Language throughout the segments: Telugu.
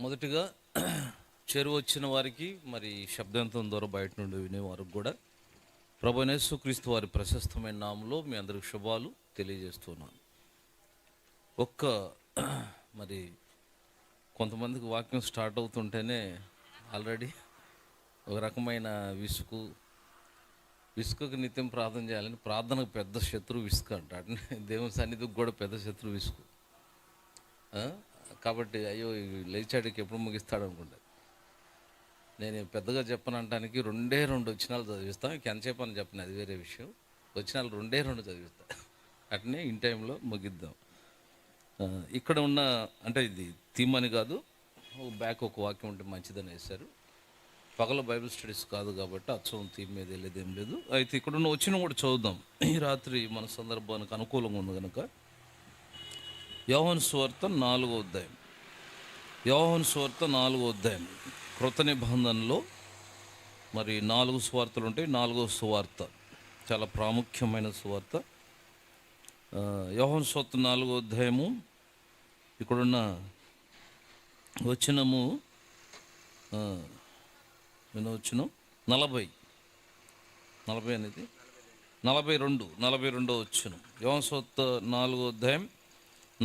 మొదటిగా చెరువు వచ్చిన వారికి, మరి శబ్దంతం ద్వారా బయట నుండి వినే వారికి కూడా ప్రభువైన యేసుక్రీస్తు వారి ప్రశస్తమైన నామంలో మీ అందరికి శుభాలు తెలియజేస్తున్నాను. మరి కొంతమందికి వాక్యం స్టార్ట్ అవుతుంటేనే ఆల్రెడీ ఒక రకమైన విసుగుకి నిత్యం ప్రార్థన చేయాలని, ప్రార్థనకు పెద్ద శత్రువు విసుగు అంటాడు. దేవుని సన్నిధికి కూడా పెద్ద శత్రువు విసుగు. కాబట్టి అయ్యో లేచాడికి ఎప్పుడు ముగిస్తాడు అనుకుంటా. నేను పెద్దగా చెప్పనంటానికి 2 వచనాలు చదివిస్తాను. ఎంతసేపు అని చెప్పను, అది వేరే విషయం. వచనాలు 2 చదివిస్తా, అట్నే ఇన్ టైంలో ముగిద్దాం. ఇక్కడ ఉన్న అంటే ఇది థీమ్ అని కాదు, బ్యాక్ ఒక వాక్యం ఉంటే మంచిదని వేశారు. పగల బైబిల్ స్టడీస్ కాదు కాబట్టి అచ్చం థీమ్ మీద వెళ్ళేదేం లేదు. అయితే ఇక్కడ ఉన్న వచ్చిన కూడా చదువుదాం. ఈ రాత్రి మన సందర్భానికి అనుకూలంగా ఉంది కనుక యోహాను సువార్త 4వ అధ్యాయం. యోహాను సువార్త 4వ అధ్యాయం. క్రొత్త నిబంధనలో మరి 4 సువార్తలు ఉంటాయి. 4వ సువార్త చాలా ప్రాముఖ్యమైన సువార్త. యోహాను సువార్త 4వ అధ్యాయము. ఇక్కడున్న వచనము వచ్చిన 40 అనేది 42 వచ్చిన. యోహాను సువార్త 4వ అధ్యాయం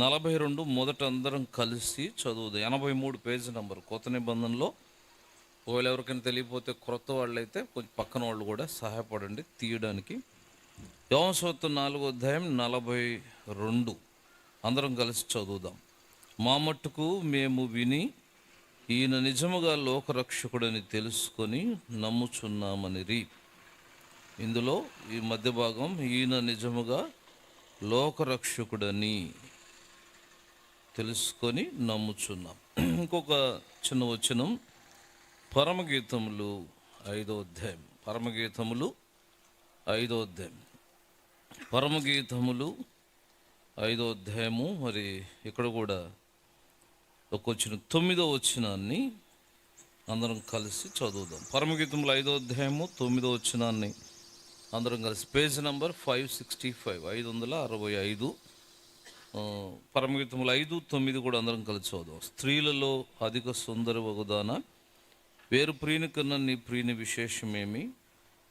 42 మొదట అందరం కలిసి చదువుదాం. 83 పేజీ నంబర్ కొత్త నిబంధనలో. ఒకవేళ ఎవరికైనా తెలియకపోతే క్రొత్త వాళ్ళు అయితే కొంచెం పక్కన వాళ్ళు కూడా సహాయపడండి తీయడానికి. యోహాను సువార్త 4వ అధ్యాయం 42 అందరం కలిసి చదువుదాం. మా మట్టుకు మేము విని ఈయన నిజముగా లోకరక్షకుడని తెలుసుకొని నమ్ముచున్నామనిరి. ఇందులో ఈ మధ్య భాగం ఈయన నిజముగా లోకరక్షకుడని తెలుసుకొని నమ్ముచున్నాం. ఇంకొక చిన్న వచనం పరమగీతములు 5వ అధ్యాయం. పరమగీతములు 5వ అధ్యాయం. పరమగీతములు 5వ అధ్యాయము. మరి ఇక్కడ కూడా ఒక వచ్చిన 9వ వచనాన్ని అందరం కలిసి చదువుదాం. పరమగీతములు 5వ అధ్యాయము 9వ వచనాన్ని అందరం కలిసి. Page number 565, 565. పరమగీతములు 5:9 కూడా అందరం కలిసి చదువుదాం. స్త్రీలలో అధిక సుందరి వగుదాన, వేరు ప్రియుని కన్నా నీ ప్రియుని విశేషమేమి?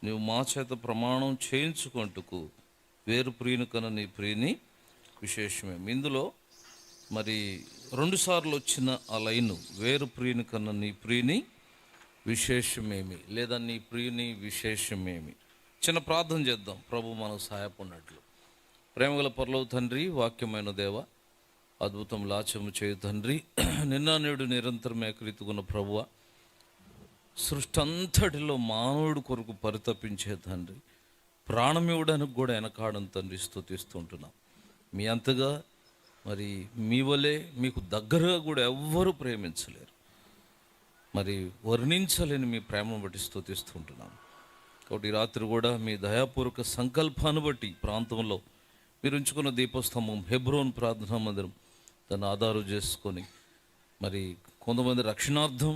నువ్వు మా చేత ప్రమాణం చేయించుకుంటుకు వేరు ప్రియుని కన్నా నీ ప్రియుని విశేషమేమి. ఇందులో మరి 2 సార్లు వచ్చిన ఆ లైను, వేరు ప్రియుని కన్నా నీ ప్రియుని విశేషమేమి, లేదా నీ ప్రియుని విశేషమేమి. చిన్న ప్రార్థన చేద్దాం ప్రభు మనకు సహాయపడినట్లు. ప్రేమగల పరలోక తండ్రి, వాక్యమైన దేవ, అద్భుతం లాచము చేయు తండ్రి, నిన్న నేడు నిరంతరం ఏకరీతిగున్న ప్రభువ, సృష్టి అంతటిలో మానవుడి కొరకు పరితపించే తండ్రి, ప్రాణం ఇవ్వడానికి కూడా వెనకాడని తండ్రి స్తుతిస్తుంటున్నాం. మీ అంతగా మరి మీ వలె మీకు దగ్గరగా కూడా ఎవ్వరూ ప్రేమించలేరు. మరి వర్ణించలేని మీ ప్రేమను బట్టి స్తుతిస్తుంటున్నాం. కాబట్టి రాత్రి కూడా మీ దయాపూర్వక సంకల్పాన్ని బట్టి ప్రాంతంలో మీరు ఉంచుకున్న దీపస్తంభం హెబ్రోన్ ప్రార్థనా మందిరం దాన్ని ఆధారం చేసుకొని మరి కొంతమంది రక్షణార్థం,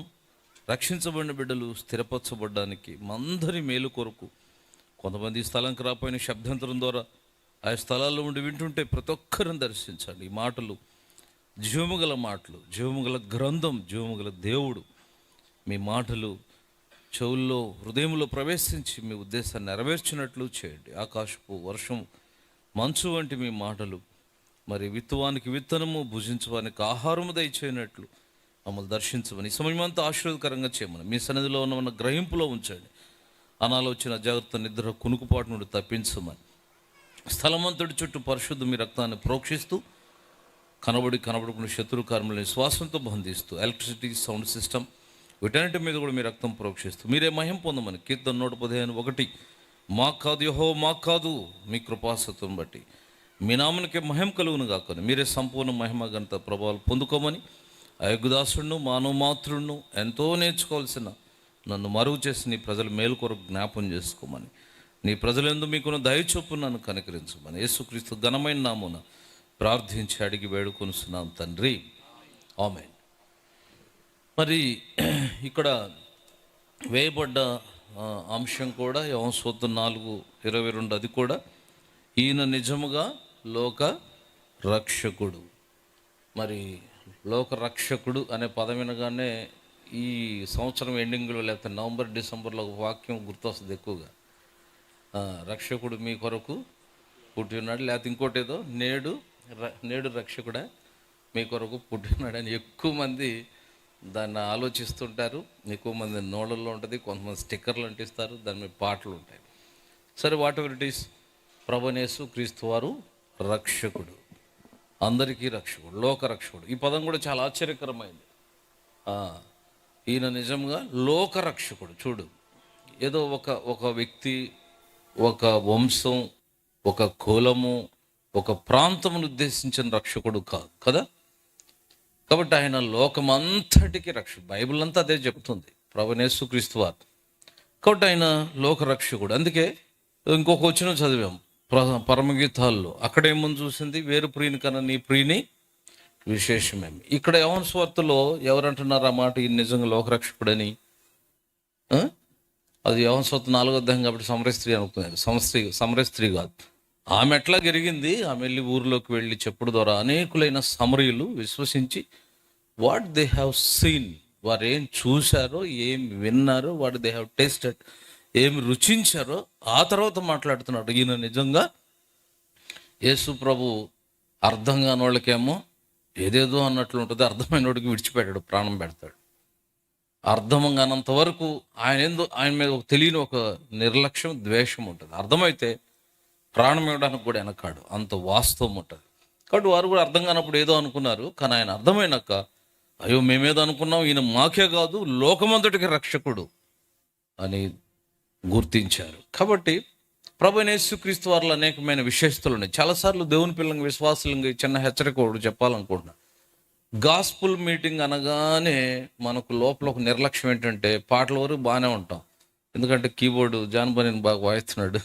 రక్షించబడిన బిడ్డలు స్థిరపరచబడ్డానికి మందరి మేలు కొరకు, కొంతమంది స్థలంకి రాపోయిన శబ్దాంతరం ద్వారా ఆ స్థలాల్లో ఉండి వింటుంటే ప్రతి ఒక్కరిని దర్శించండి. ఈ మాటలు జీవముగల మాటలు, జీవముగల గ్రంథం, జీవముగల దేవుడు. మీ మాటలు చెవుల్లో, హృదయంలో ప్రవేశించి మీ ఉద్దేశాన్ని నెరవేర్చినట్లు చేయండి. ఆకాశపు వర్షం, మంచు వంటి మీ మాటలు మరి విత్తువానికి విత్తనము, భుజించడానికి ఆహారము దయచేయనట్లు మమ్మల్ని దర్శించమని, ఈ సమయమంతా ఆశీర్వాదకరంగా చేయమని మీ సన్నిధిలో ఉన్న గ్రహింపులో ఉంచండి. అనాలోచన, జాగ్రత్త, నిద్ర, కునుకుపాటు నుండి తప్పించమని, స్థలమంతటి చుట్టూ పరిశుద్ధ మీ రక్తాన్ని ప్రోక్షిస్తూ కనబడకుండా శత్రుకార్ములని శ్వాసంతో బంధిస్తూ, ఎలక్ట్రిసిటీ, సౌండ్ సిస్టమ్ వీటన్నిటి మీద కూడా మీ రక్తం ప్రోక్షిస్తూ మీరే మహిమ పొందమని. కీర్తన 115:1 మాకు కాదు యెహోవా, మాకు కాదు మీ కృపాసత్వం బట్టి మీ నామనికి మహిమ కలుగును గాకని, మీరే సంపూర్ణ మహిమ ఘనత ప్రభావాలు పొందుకోమని, అయోగ్యదాసుడును మానవ మాతృను ఎంతో నేర్చుకోవాల్సిన నన్ను మరుగు చేసి నీ ప్రజలు మేలు కొరకు జ్ఞాపం చేసుకోమని, నీ ప్రజలందు మీకున్న దయ చొప్పున నన్ను కనికరించమని యేసుక్రీస్తు ఘనమైన నామమున ప్రార్థించి అడిగి వేడుకొనుచున్నాం తండ్రి, ఆమేన్. మరి ఇక్కడ వేయబడ్డ అంశం కూడా యోహాను సువార్త 4:22. అది కూడా ఈయన నిజముగా లోక రక్షకుడు. మరి లోకరక్షకుడు అనే పదం వినగానే ఈ సంవత్సరం ఎండింగ్లో లేకపోతే నవంబర్ డిసెంబర్లో ఒక వాక్యం గుర్తొస్తుంది ఎక్కువగా. రక్షకుడు మీ కొరకు పుట్టి ఉన్నాడు, లేకపోతే ఇంకోటి ఏదో నేడు రక్షకుడా మీ కొరకు పుట్టి ఉన్నాడని ఎక్కువ మంది దాన్ని ఆలోచిస్తుంటారు. ఎక్కువ మంది నోళ్ళల్లో ఉంటుంది, కొంతమంది స్టిక్కర్లు అంటిస్తారు, దాని మీద పాటలు ఉంటాయి. సరే, వాట్ ఎవర్ ఇట్ ఈస్, ప్రభువైన యేసు క్రీస్తు వారు రక్షకుడు, అందరికీ రక్షకుడు, లోకరక్షకుడు. ఈ పదం కూడా చాలా ఆశ్చర్యకరమైంది. ఈయన నిజంగా లోకరక్షకుడు. చూడు, ఏదో ఒక వ్యక్తి, ఒక వంశం, ఒక కులము, ఒక ప్రాంతమును ఉద్దేశించిన రక్షకుడు కాదు కదా. కాబట్టి ఆయన లోకమంతటికి రక్షకుడు. బైబిల్ అంతా అదే చెప్తుంది, ప్రభువైన యేసుక్రీస్తు వారు. కాబట్టి ఆయన లోకరక్షకుడు. అందుకే ఇంకొక వచనం చదివాం పరమగీతాల్లో. అక్కడ ఏముంది చూసింది, వేరు ప్రియుని కన్నా నీ ప్రియుని విశేషమేమి. ఇక్కడ యోహాను సువార్తలో ఎవరంటున్నారు ఆ మాట, ఈ నిజంగా లోకరక్షకుడని? అది యోహాను సువార్త 4వ అధ్యాయం కాబట్టి సమరయ స్త్రీ అనుకున్నారు. సమరయ స్త్రీ కాదు. ఆమె ఎట్లా జరిగింది, ఆమె వెళ్ళి ఊరిలోకి వెళ్ళి చెప్పుడు ద్వారా అనేకులైన సమరయులు విశ్వసించి వాట్ దే హ్యావ్ సీన్, వారు ఏం చూశారో, ఏం విన్నారో, వాట్ దే హ్యావ్ టేస్టెడ్, ఏమి రుచించారో ఆ తర్వాత మాట్లాడుతున్నాడు. ఈయన నిజంగా యేసు ప్రభు అర్థం కాని వాళ్ళకేమో ఏదేదో అన్నట్లు ఉంటుంది, అర్థమైన వాడికి విడిచిపెట్టాడు, ప్రాణం పెడతాడు. అర్థం కానంత వరకు ఆయన మీద ఒక తెలియని ఒక నిర్లక్ష్యం, ద్వేషం ఉంటుంది. అర్థమైతే ప్రాణం ఇవ్వడానికి కూడా వెనకాడు, అంత వాస్తవం ఉంటుంది. కాబట్టి వారు కూడా అర్థం కానప్పుడు ఏదో అనుకున్నారు, కానీ ఆయన అర్థమైనాక అయ్యో మేమేదో అనుకున్నాం, ఈయన మాకే కాదు లోకమంతటికి రక్షకుడు అని గుర్తించారు. కాబట్టి ప్రభువైన యేసుక్రీస్తు వారిలో అనేకమైన విశేషతలు ఉన్నాయి. చాలాసార్లు దేవుని పిల్లలకు, విశ్వాసులంగా చిన్న హెచ్చరిక ఒకటి చెప్పాలనుకుంటున్నా. గాస్పుల్ మీటింగ్ అనగానే మనకు లోపల ఒక నిర్లక్ష్యం ఏంటంటే, పాటల వరకు బాగానే ఉంటాం, ఎందుకంటే కీబోర్డు జాన్ బనీని బాగా వాయిస్తున్నాడు,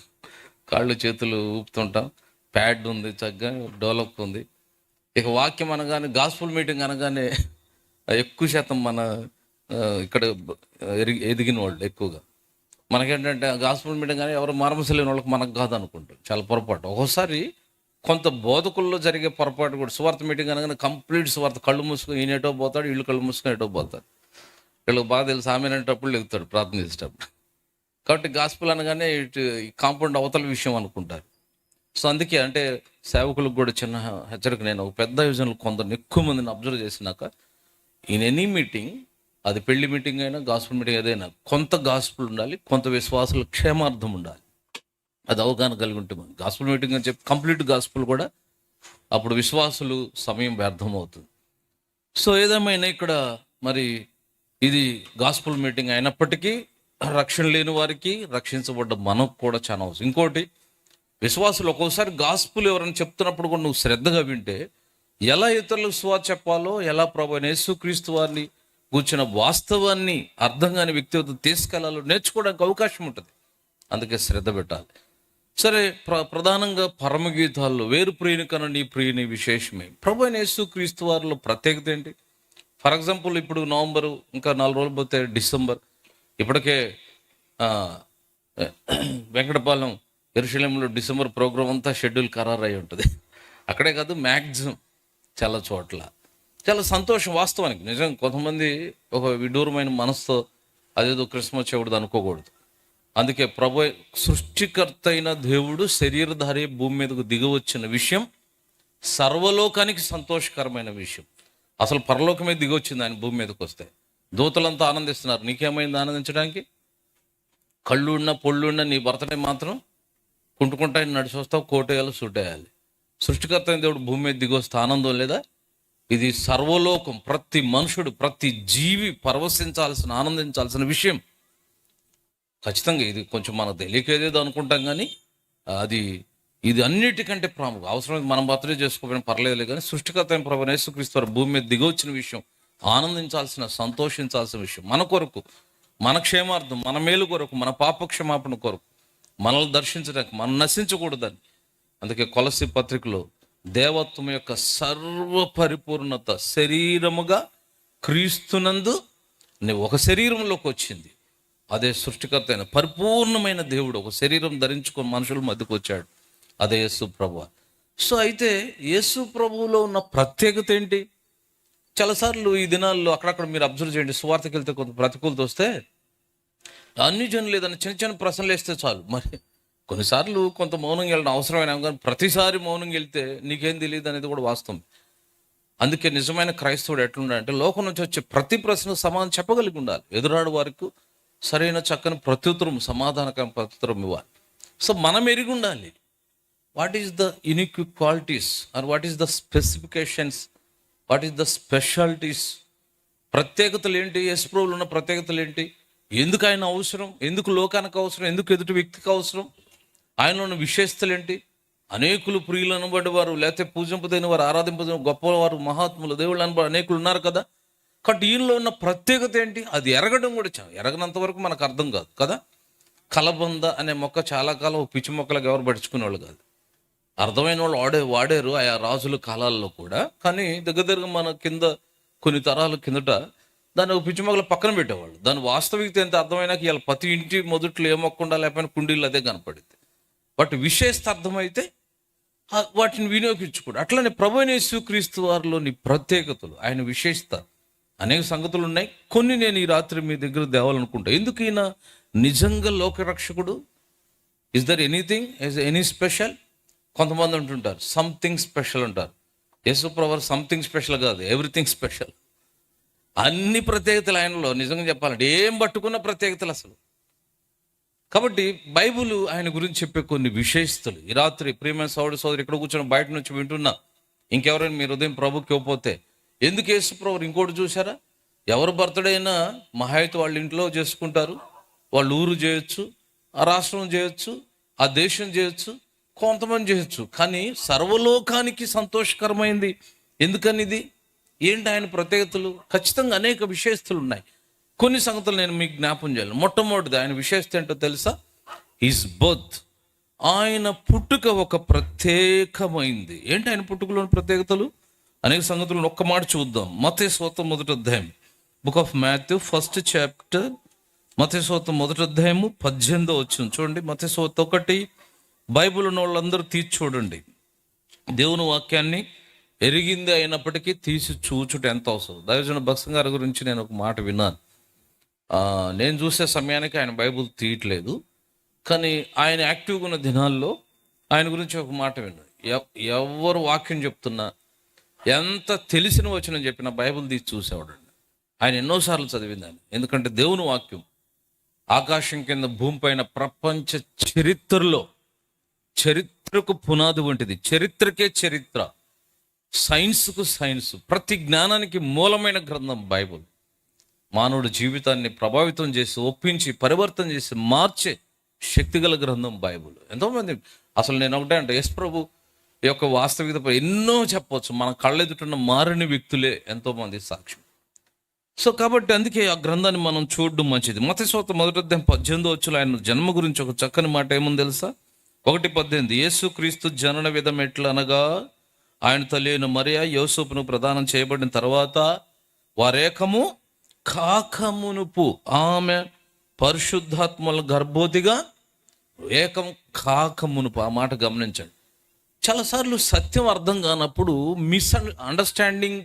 కాళ్ళు చేతులు ఊపుతుంటాం, ప్యాడ్ ఉంది, చక్కగా డెవలప్ ఉంది. ఇక వాక్యం అనగానే, గాస్పుల్ మీటింగ్ అనగానే ఎక్కువ శాతం మన ఇక్కడ ఎదిగిన వాళ్ళు ఎక్కువగా మనకేంటంటే గాస్పుల్ మీటింగ్ కానీ ఎవరు మారమసలేని వాళ్ళకి మనకు కాదు అనుకుంటారు. చాలా పొరపాటు. ఒక్కోసారి కొంత బోధకుల్లో జరిగే పొరపాటు కూడా. సువార్త మీటింగ్ అనగానే కంప్లీట్ సువార్త, కళ్ళు మూసుకొని ఈయన ఎటో పోతాడు, వీళ్ళు కళ్ళు మూసుకొని ఎటో పోతారు. వీళ్ళకి బాగా తెలుసు, ఆమె అనేటప్పుడు ఎగుతాడు ప్రార్థించేటప్పుడు. కాబట్టి గాస్పుల్ అనగానే ఇటు కాంపౌండ్ అవతల విషయం అనుకుంటారు. సో అందుకే అంటే సేవకులకు కూడా చిన్న హెచ్చరిక. నేను ఒక పెద్ద విజన్లు కొందరు ఎక్కువ మందిని అబ్జర్వ్ చేసినాక, ఇన్ ఎనీ మీటింగ్, అది పెళ్లి మీటింగ్ అయినా గాస్పుల్ మీటింగ్ ఏదైనా, కొంత గాస్పుల్ ఉండాలి, కొంత విశ్వాసుల క్షేమార్థం ఉండాలి. అది అవగాహన కలిగి ఉంటే మనం గాస్పుల్ మీటింగ్ అని చెప్పి కంప్లీట్ గాస్పుల్ కూడా అప్పుడు విశ్వాసులు సమయం వ్యర్థం అవుతుంది. సో ఏదేమైనా ఇక్కడ మరి ఇది గాస్పుల్ మీటింగ్ అయినప్పటికీ రక్షణ లేని వారికి, రక్షించబడ్డ మనకు కూడా చాలా అవసరం. ఇంకోటి, విశ్వాసులు ఒక్కోసారి గాస్పుల్ ఎవరైనా చెప్తున్నప్పుడు కూడా నువ్వు శ్రద్ధగా వింటే, ఎలా ఇతరులకు సువార్త చెప్పాలో, ఎలా ప్రభువైన యేసుక్రీస్తు వారిని కూర్చున్న వాస్తవాన్ని అర్థం కాని వ్యక్తిగత తీసుకెళ్లాలో నేర్చుకోవడానికి అవకాశం ఉంటుంది. అందుకే శ్రద్ధ పెట్టాలి. సరే, ప్రధానంగా పరమగీతాల్లో వేరు ప్రియుని కన్నా నీ ప్రియుని విశేషమే. ప్రభువైన యేసుక్రీస్తు వారిలో ప్రత్యేకత ఏంటి? ఫర్ ఎగ్జాంపుల్, ఇప్పుడు నవంబరు, ఇంకా 4 రోజులు పోతే డిసెంబర్. ఇప్పటికే వెంకటపాలెం, యెరూషలేములో డిసెంబర్ ప్రోగ్రాం అంతా షెడ్యూల్ ఖరారు అయి ఉంటుంది. అక్కడే కాదు, మ్యాక్సిమం చాలా చోట్ల. చాలా సంతోషం వాస్తవానికి. నిజం, కొంతమంది ఒక విడూరమైన మనసుతో అదేదో క్రిస్మస్ చేయకూడదు అనుకోకూడదు. అందుకే ప్రభు సృష్టికర్త అయిన దేవుడు శరీరధారి భూమి మీదకు దిగి వచ్చిన విషయం సర్వలోకానికి సంతోషకరమైన విషయం. అసలు పరలోకమే దిగి వచ్చింది ఆయన భూమి మీదకి వస్తే. దూతలంతా ఆనందిస్తున్నారు. నీకేమైంది ఆనందించడానికి? కళ్ళు ఉన్నా పొళ్ళు ఉన్నా నీ బర్త్డే మాత్రం కుంటుకుంటా నడిచి వస్తావు, కోటేయాలి, సుట్టేయాలి. సృష్టికర్త అయిన దేవుడు భూమి మీద దిగి వస్తే ఆనందం లేదా? ఇది సర్వలోకం, ప్రతి మనుషుడు, ప్రతి జీవి పరవశించాల్సిన, ఆనందించాల్సిన విషయం. ఖచ్చితంగా ఇది కొంచెం మనకు తెలియకేదేదో అనుకుంటాం, కానీ ఇది అన్నిటికంటే ప్రాముఖ్యం. అవసరమైతే మనం బర్త్డే చేసుకోకపోయినా పర్లేదులే, కానీ సృష్టికర్త ప్రభువైన యేసుక్రీస్తు వారు భూమి మీద దిగి వచ్చిన విషయం ఆనందించాల్సిన, సంతోషించాల్సిన విషయం. మన కొరకు, మన క్షేమార్థం, మన మేలు కొరకు, మన పాపక్షమాపణ కొరకు, మనల్ని దర్శించడానికి, మనం నశించకూడదని. అందుకే కొలస్సీ పత్రికలో దేవత్వం యొక్క సర్వ పరిపూర్ణత శరీరముగా క్రీస్తునందు ఒక శరీరంలోకి వచ్చింది. అదే సృష్టికర్త అయిన పరిపూర్ణమైన దేవుడు ఒక శరీరం ధరించుకొని మనుషుల మధ్యకు వచ్చాడు. అదే యేసు ప్రభువు. సో అయితే యేసు ప్రభువులో ఉన్న ప్రత్యేకత ఏంటి? చాలాసార్లు ఈ దినాల్లో అక్కడక్కడ మీరు అబ్జర్వ్ చేయండి, సువార్తకి వెళ్తే కొంత ప్రతికూలత వస్తే అన్ని జనులు ఏదైనా చిన్న చిన్న ప్రశ్నలు వేస్తే చాలు. మరి కొన్నిసార్లు కొంత మౌనంగా వెళ్ళడం అవసరమైన, కానీ ప్రతిసారి మౌనంగా వెళ్తే నీకేం తెలియదు అనేది కూడా వాస్తవం. అందుకే నిజమైన క్రైస్తవుడు ఎట్లుండాలంటే లోకం నుంచి వచ్చే ప్రతి ప్రశ్నకు సమాధానం చెప్పగలిగి ఉండాలి. ఎదురాడు వారికి సరైన చక్కని ప్రత్యుత్తరం, సమాధానకరమైన ప్రత్యుత్తరం ఇవ్వాలి. సో మనం ఎరిగి ఉండాలి what is the unique qualities or what is the specifications, what is the specialities, ప్రత్యేకతలు ఏంటి, యేసు ప్రభువులో ఉన్న ప్రత్యేకతలు ఏంటి, ఎందుకు ఆయన అవసరం, ఎందుకు లోకానికి అవసరం, ఎందుకు ఎదుటి వ్యక్తికి అవసరం, ఆయనలో ఉన్న విశేషతలు ఏంటి. అనేకులు ప్రియులు అనబడేవారు, లేకపోతే పూజింపదైన వారు, ఆరాధింపదైన గొప్పవారు, మహాత్ములు, దేవుళ్ళు అనబడి అనేకులు ఉన్నారు కదా. కాబట్టి ఈయనలో ఉన్న ప్రత్యేకత ఏంటి, అది ఎరగడం కూడా ఎరగనంత వరకు మనకు అర్థం కాదు కదా. కలబంద అనే మొక్క చాలా కాలం పిచ్చి మొక్కలకు ఎవరు పడుచుకునేవాళ్ళు కాదు. అర్థమైన వాళ్ళు వాడారు ఆయా రాజుల కాలాల్లో కూడా. కానీ దగ్గర మన కింద కొన్ని తరాల కిందట దాన్ని ఒక పిచ్చి మొక్కల పక్కన పెట్టేవాళ్ళు. దాని వాస్తవికత ఎంత అర్థమైనాక ఇలా ప్రతి ఇంటి మొదట్లో ఏ మొక్క ఉండాలి, లేకపోయినా కుండీలు అదే కనపడింది. బట్ విశేషత అర్థమైతే వాటిని వినియోగించుకోడు. అట్లనే ప్రభువైన యేసుక్రీస్తు వారిలోని ప్రత్యేకతలు, ఆయన విశేషత అనేక సంగతులు ఉన్నాయి. కొన్ని నేను ఈ రాత్రి మీ దగ్గర తేవాలనుకుంటా. ఎందుకు ఈయన నిజంగా లోకరక్షకుడు? Is there anything, is any special? కొంతమంది అంటుంటారు సంథింగ్ స్పెషల్ అంటారు. యేసు ప్రభువు సంథింగ్ స్పెషల్ కాదు, ఎవ్రీథింగ్ స్పెషల్. అన్ని ప్రత్యేకతలు ఆయనలో. నిజంగా చెప్పాలంటే ఏం పట్టుకున్న ప్రత్యేకతలు అసలు. కాబట్టి బైబుల్ ఆయన గురించి చెప్పే కొన్ని విశేషతలు ఈ రాత్రి ప్రియమైన సోదరి ఇక్కడ కూర్చొని బయట నుంచి వింటున్నా, ఇంకెవరైనా మీరు ఉదయం ప్రభుకి ఇవ్వకపోతే, ఎందుకు యేసు ప్రభు ఇంకోటి చూసారా, ఎవరు బర్త్డే అయినా మహాయిత వాళ్ళ ఇంట్లో చేసుకుంటారు, వాళ్ళ ఊరు చేయొచ్చు, ఆ రాష్ట్రం చేయొచ్చు, ఆ దేశం చేయొచ్చు, కొంతమంది చేయొచ్చు. కానీ సర్వలోకానికి సంతోషకరమైంది ఎందుకని ఇది ఏంటి ఆయన ప్రత్యేకతలు? ఖచ్చితంగా అనేక విశేషతలు ఉన్నాయి. కొన్ని సంగతులు నేను మీకు జ్ఞాపం చేయాలి. మొట్టమొదటిది ఆయన విశేషత ఏంటో తెలుసా? హిస్ బర్త్, ఆయన పుట్టుక ఒక ప్రత్యేకమైంది. ఏంటి ఆయన పుట్టుకలోని ప్రత్యేకతలు? అనేక సంగతులను ఒక్క మాట చూద్దాం. మత్తయి సువార్త 1వ అధ్యాయం, book of Matthew 1st chapter, మత్తయి సువార్త 1వ అధ్యాయము 18వ వచనం చూడండి. మత్తయి సువార్త 1, బైబిల్ ఉన్న వాళ్ళందరూ తీసి చూడండి. దేవుని వాక్యాన్ని ఎరిగింది అయినప్పటికీ తీసి చూచుట ఎంత అవసరం. దైవజన భక్సం గారి గురించి నేను ఒక మాట విన్నాను. నేను చూసే సమయానికి ఆయన బైబిల్ తీయట్లేదు, కానీ ఆయన యాక్టివ్గా ఉన్న దినాల్లో ఆయన గురించి ఒక మాట విన్నాను. ఎవరు వాక్యం చెప్తున్నా, ఎంత తెలిసిన వచనం చెప్పినా బైబిల్ తీసి చూసేవాడండి. ఆయన ఎన్నోసార్లు చదివిందాన్ని. ఎందుకంటే దేవుని వాక్యం ఆకాశం కింద భూమి పైన ప్రపంచ చరిత్రకు పునాది వంటిది. చరిత్రకే చరిత్ర, సైన్స్కు సైన్స్, ప్రతి జ్ఞానానికి మూలమైన గ్రంథం బైబిల్. మానవుడి జీవితాన్ని ప్రభావితం చేసి, ఒప్పించి, పరివర్తన చేసి మార్చే శక్తిగల గ్రంథం బైబిల్. ఎంతోమంది అసలు నేను ఒకటే అంటే యేసు ప్రభు యొక్క వాస్తవికత ఎన్నో చెప్పవచ్చు. మన కళ్ళెదుటున్న మారిన వ్యక్తులే ఎంతోమంది సాక్ష్యం. సో కాబట్టి అందుకే ఆ గ్రంథాన్ని మనం చూడడం మంచిది. మత్తయి సువార్త 1వ అధ్యాయం 18వ వచనంలో ఆయన జన్మ గురించి ఒక చక్కని మాట ఏముంది తెలుసా? 1:18, యేసుక్రీస్తు జనన విధం ఎట్లా అనగా, ఆయన తల్లి అయిన మరియా యోసేపును ప్రదానం చేయబడిన తర్వాత వారేకము కాకమునుపు ఆమె పరిశుద్ధాత్మల గర్భవతిగా ఏకం కాకమునుపు. ఆ మాట గమనించండి. చాలాసార్లు సత్యం అర్థం కానప్పుడు అండర్స్టాండింగ్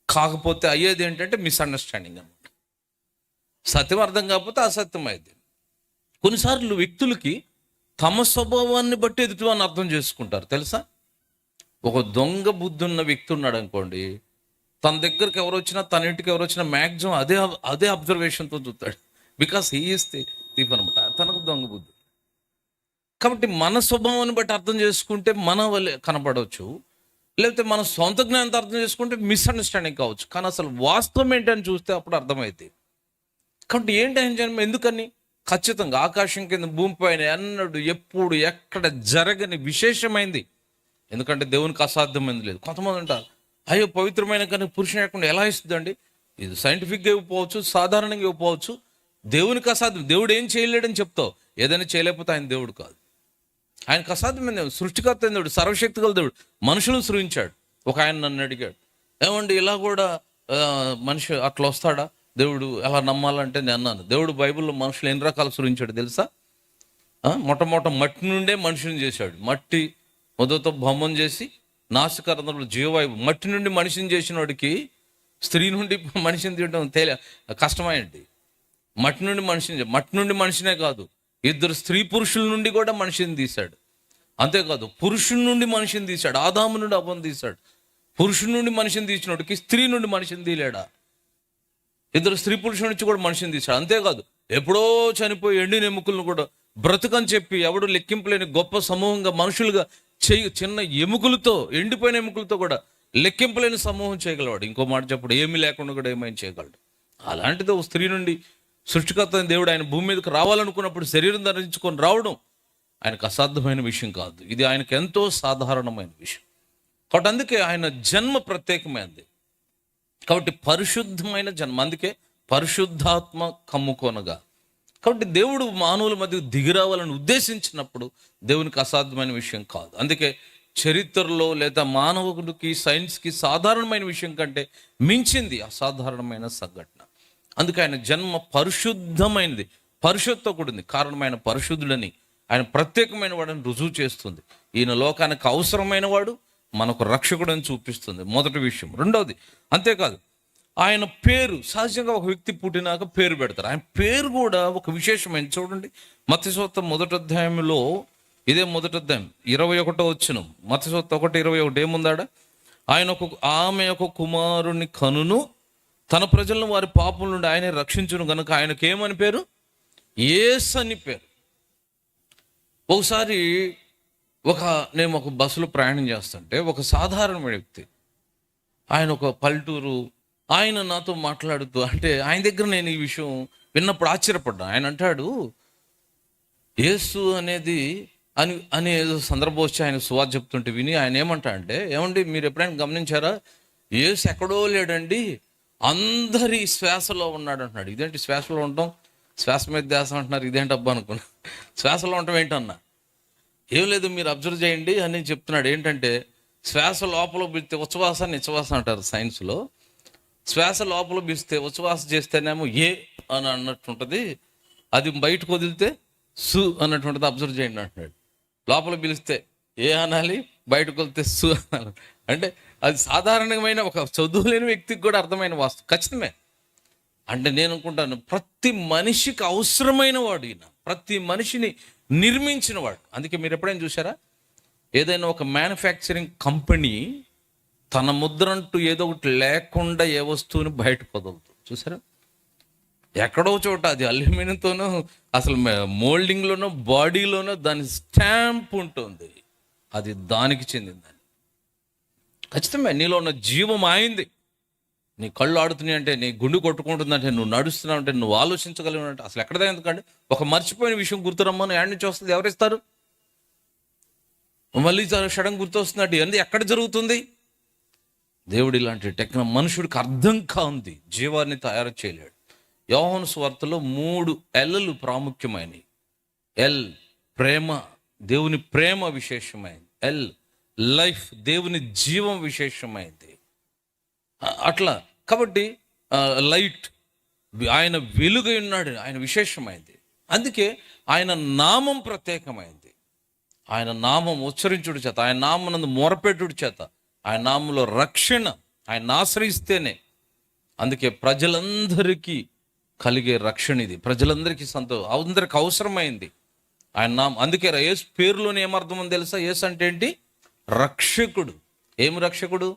కాకపోతే అయ్యేది ఏంటంటే మిస్అండర్స్టాండింగ్ అన్నమాట. సత్యం అర్థం కాకపోతే అసత్యం అయ్యేది. కొన్నిసార్లు వ్యక్తులకి తమ స్వభావాన్ని బట్టి ఎదుటివాన్ని అర్థం చేసుకుంటారు తెలుసా. ఒక దొంగ బుద్ధి ఉన్న వ్యక్తి ఉన్నాడు అనుకోండి, తన దగ్గరికి ఎవరు వచ్చినా, తన ఇంటికి ఎవరు వచ్చినా మ్యాక్సిమం అదే అబ్జర్వేషన్తో చూస్తాడు. బికాస్ హీ ఈస్ థీఫ్ అనమాట, తనకు దొంగ బుద్ధి. కాబట్టి మన స్వభావాన్ని బట్టి అర్థం చేసుకుంటే మన వల్లే కనపడవచ్చు, లేకపోతే మన సొంత జ్ఞానంతో అర్థం చేసుకుంటే మిస్అండర్స్టాండింగ్ కావచ్చు. కానీ అసలు వాస్తవం ఏంటని చూస్తే అప్పుడు అర్థమైంది. కాబట్టి ఏంటి ఆయన జన్మ ఎందుకని? ఖచ్చితంగా ఆకాశం కింద భూమి పైన ఎన్నడూ ఎప్పుడు ఎక్కడ జరగని విశేషమైంది. ఎందుకంటే దేవునికి అసాధ్యమైంది లేదు. కొంతమంది అంటారు, అయ్యో పవిత్రమైన కానీ పురుషుని లేకుండా ఎలా ఇస్తుందండి? ఇది సైంటిఫిక్గా ఇవ్వకపోవచ్చు, సాధారణంగా ఇవ్వకపోవచ్చు. దేవునికి అసాధ్యం, దేవుడు ఏం చేయలేడని చెప్తావు. ఏదైనా చేయలేకపోతే ఆయన దేవుడు కాదు. ఆయనకు అసాధ్యమైన దేవుడు, సృష్టికర్త అయిన దేవుడు, సర్వశక్తి గల దేవుడు, మనుషులను సృజించాడు. ఒక ఆయన నన్ను అడిగాడు, ఏమండి ఇలా కూడా మనిషి అట్లా వస్తాడా, దేవుడు ఎలా నమ్మాలంటే నేను అన్నాను, దేవుడు బైబిల్లో మనుషులు ఎన్ని రకాలు సృజించాడు తెలుసా? మొట్టమొదట మట్టి నుండే మనిషిని చేశాడు. మట్టి మొదతో బొమ్మను చేసి నాసికారంధ్రంలో జీవవాయువు, మట్టి నుండి మనిషిని చేసిన వాడికి స్త్రీ నుండి మనిషిని తీయడం కష్టమైంది. మట్టి నుండి మనిషినే కాదు, ఇద్దరు స్త్రీ పురుషుల నుండి కూడా మనిషిని తీశాడు. అంతేకాదు పురుషుని నుండి మనిషిని తీశాడు, ఆదాము నుండి అవ్వను తీశాడు. పురుషుని నుండి మనిషిని తీసినోడికి స్త్రీ నుండి మనిషిని తీలేడా? ఇద్దరు స్త్రీ పురుషుల నుంచి కూడా మనిషిని తీశాడు. అంతేకాదు ఎప్పుడో చనిపోయి ఎండిన ఎముకలను కూడా బ్రతుకని చెప్పి ఎవడు లెక్కింపులేని గొప్ప సమూహంగా మనుషులుగా చిన్న ఎముకలతో, ఎండిపోయిన ఎముకలతో కూడా లెక్కింపులేని సమూహం చేయగలవాడు. ఇంకో మాట చెప్పడు, ఏమీ లేకుండా కూడా ఏమైనా చేయగలడు. అలాంటిది ఓ స్త్రీ నుండి సృష్టికర్త దేవుడు ఆయన భూమి మీదకి రావాలనుకున్నప్పుడు శరీరం ధరించుకొని రావడం ఆయనకు అసాధ్యమైన విషయం కాదు. ఇది ఆయనకు ఎంతో సాధారణమైన విషయం. కాబట్టి అందుకే ఆయన జన్మ ప్రత్యేకమైనది. కాబట్టి పరిశుద్ధమైన జన్మ, అందుకే పరిశుద్ధాత్మ కమ్ముకొనగా. కాబట్టి దేవుడు మానవుల మధ్య దిగిరావాలని ఉద్దేశించినప్పుడు దేవునికి అసాధ్యమైన విషయం కాదు. అందుకే చరిత్రలో లేదా మానవుడికి సైన్స్కి సాధారణమైన విషయం కంటే మించింది అసాధారణమైన సంఘటన. అందుకే ఆయన జన్మ పరిశుద్ధమైనది, పరిశుద్ధతో కూడింది. కారణమైన పరిశుద్ధులని, ఆయన ప్రత్యేకమైన వాడని రుజువు చేస్తుంది. ఈయన లోకానికి అవసరమైన వాడు, మనకు రక్షకుడని చూపిస్తుంది, మొదటి విషయం. రెండవది అంతేకాదు, ఆయన పేరు సహజంగా ఒక వ్యక్తి పుట్టినాక పేరు పెడతారు. ఆయన పేరు కూడా ఒక విశేషమైన, చూడండి మత్తయి సువార్త మొదటి అధ్యాయంలో, ఇదే మొదటి అధ్యాయం 21వ వచనం, మత్తయి సువార్త 1:21 ఏముందాడ? ఆమె ఒక కుమారుని కనును, తన ప్రజలను వారి పాపం నుండి ఆయనే రక్షించును గనుక ఆయనకి ఏమని పేరు? యేసు అని పేరు. ఒకసారి నేను ఒక బస్సులో ప్రయాణం చేస్తుంటే ఒక సాధారణమైన వ్యక్తి, ఆయన ఒక పల్లెటూరు, ఆయన నాతో మాట్లాడుతూ, అంటే ఆయన దగ్గర నేను ఈ విషయం విన్నప్పుడు ఆశ్చర్యపడ్డా. ఆయన అంటాడు, యేసు అనేది అని ఏదో సందర్భం వచ్చి ఆయన సువార్త చెప్తుంటే విని ఆయన ఏమంటా అంటే, ఏమండి మీరు ఎప్పుడైనా గమనించారా, యేసు ఎక్కడో లేడండి, అందరి శ్వాసలో ఉన్నాడు అంటున్నాడు. ఇదేంటి శ్వాసలో ఉండటం, శ్వాస మీద ధ్యాస అంటున్నారు, ఇదేంటి అబ్బా అనుకున్నా. శ్వాసలో ఉండటం ఏంటన్నా? ఏం లేదు, మీరు అబ్జర్వ్ చేయండి అని చెప్తున్నాడు. ఏంటంటే శ్వాస లోపల పిలిస్తే ఉచ్ఛ్వాస నిశ్వాస అంటారు సైన్స్లో. శ్వాస లోపల పిలిస్తే ఉచ్ఛ్వాస చేస్తేనేమో ఏ అని అన్నట్టు ఉంటుంది, అది బయటకు వదిలితే సు అన్నట్టు ఉంటుంది, అబ్జర్వ్ చేయండి అంటున్నాడు. లోపల పిలిస్తే ఏ అనాలి, బయటకు వదిలితే సు అనాలి. అంటే అది సాధారణమైన ఒక చదువులేని వ్యక్తికి కూడా అర్థమైన వాస్తవం, ఖచ్చితమే. అంటే నేను అనుకుంటాను, ప్రతి మనిషికి అవసరమైన వాడు ఈయన, ప్రతి మనిషిని నిర్మించిన వాడు. అందుకే మీరు ఎప్పుడైనా చూసారా, ఏదైనా ఒక మ్యానుఫ్యాక్చరింగ్ కంపెనీ తన ముద్ర అంటూ ఏదో ఒకటి లేకుండా ఏ వస్తువుని బయటకు వదులుతుంది చూసారా? ఎక్కడో చోట అది అల్యూమినియంతోనో, అసలు మోల్డింగ్లోనో, బాడీలోనో దాని స్టాంప్ ఉంటుంది, అది దానికి చెందిందని. ఖచ్చితమే నీలో ఉన్న జీవం ఆయింది. నీ కళ్ళు ఆడుతున్నాయి అంటే, నీ గుండె కొట్టుకుంటుందంటే, నువ్వు నడుస్తున్నావు అంటే, నువ్వు ఆలోచించగలిగిన అంటే, అసలు ఎక్కడదా ఎందుకంటే ఒక మర్చిపోయిన విషయం గుర్తురమ్మని యాడ్ నుంచి వస్తుంది, ఎవరిస్తారు? మళ్ళీ సడన్ గుర్తొస్తున్నట్టు ఇవన్నీ ఎక్కడ జరుగుతుంది? దేవుడు ఇలాంటి మనుషుడికి అర్థం కాంది జీవాన్ని తయారు చేయలేడు. యోహాను సువార్తలో 3 ఎల్లు ప్రాముఖ్యమైనవి. ఎల్ ప్రేమ, దేవుని ప్రేమ విశేషమైంది. ఎల్ లైఫ్, దేవుని జీవం విశేషమైంది. అట్లా కాబట్టి లైట్, ఆయన వెలుగై ఉన్నాడు, ఆయన విశేషమైంది. అందుకే ఆయన నామం ప్రత్యేకమైంది. ఆయన నామం ఉచ్చరించుడి చేత, ఆయన నామనందు మొరపెట్టుడి చేత, ఆయన నామంలో రక్షణ, ఆయన ఆశ్రయిస్తేనే. అందుకే ప్రజలందరికీ కలిగే రక్షణ ఇది, ప్రజలందరికీ అందరికి అవసరమైంది ఆయన నామం. అందుకే యేసు పేరులోనే ఏమర్థం అని తెలుసా? యేసు అంటే ఏంటి? రక్షకుడు. ఏం రక్షకుడు?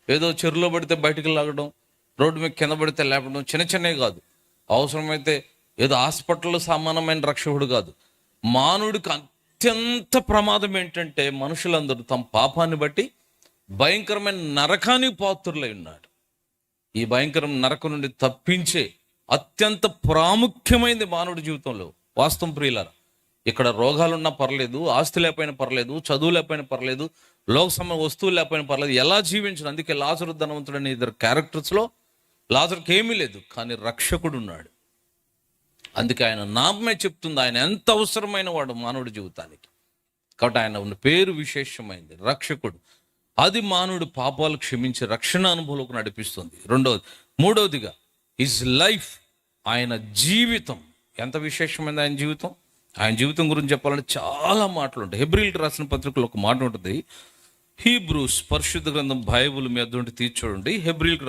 ఏదో చెరువులో పడితే బయటికి లాగడం, రోడ్డు మీద కింద పడితే లేపడం, చిన్నవి కాదు. అవసరమైతే ఏదో హాస్పిటల్లో సమానమైన రక్షకుడు కాదు. మానవుడికి అత్యంత ప్రమాదం ఏంటంటే, మనుషులందరూ తమ పాపాన్ని బట్టి భయంకరమైన నరకానికి పాత్రులై ఉన్నాడు. ఈ భయంకరమైన నరకం నుండి తప్పించే అత్యంత ప్రాముఖ్యమైనది మానవుడి జీవితంలో. వాస్తవం ప్రియులారా, ఇక్కడ రోగాలున్నా పర్లేదు, ఆస్తి లేకపోయినా పర్లేదు, చదువు లేకపోయినా పర్లేదు, వస్తువులు లేకపోయినా పర్లేదు, ఎలా జీవించను. అందుకే లాజరు ధనవంతుడు అనే 2 క్యారెక్టర్స్లో లాజరుకి ఏమీ లేదు, కానీ రక్షకుడు ఉన్నాడు. అందుకే ఆయన నామే చెప్తుంది ఆయన ఎంత అవసరమైన వాడు మానవుడి జీవితానికి. కాబట్టి ఆయన ఉన్న పేరు విశేషమైంది, రక్షకుడు. అది మానవుడు పాపాలు క్షమించి రక్షణ అనుభవంలోకి నడిపిస్తుంది. మూడవదిగా హిజ్ లైఫ్, ఆయన జీవితం ఎంత విశేషమైంది. ఆయన జీవితం గురించి చెప్పాలంటే చాలా మాటలు ఉంటాయి. హెబ్రీయులకు రాసిన పత్రికలో ఒక మాట ఉంటుంది, హీబ్రూస్ పరిశుద్ధ గ్రంథం బైబుల్ మీ అటువంటి తీర్చూడండి. హెబ్రీలకు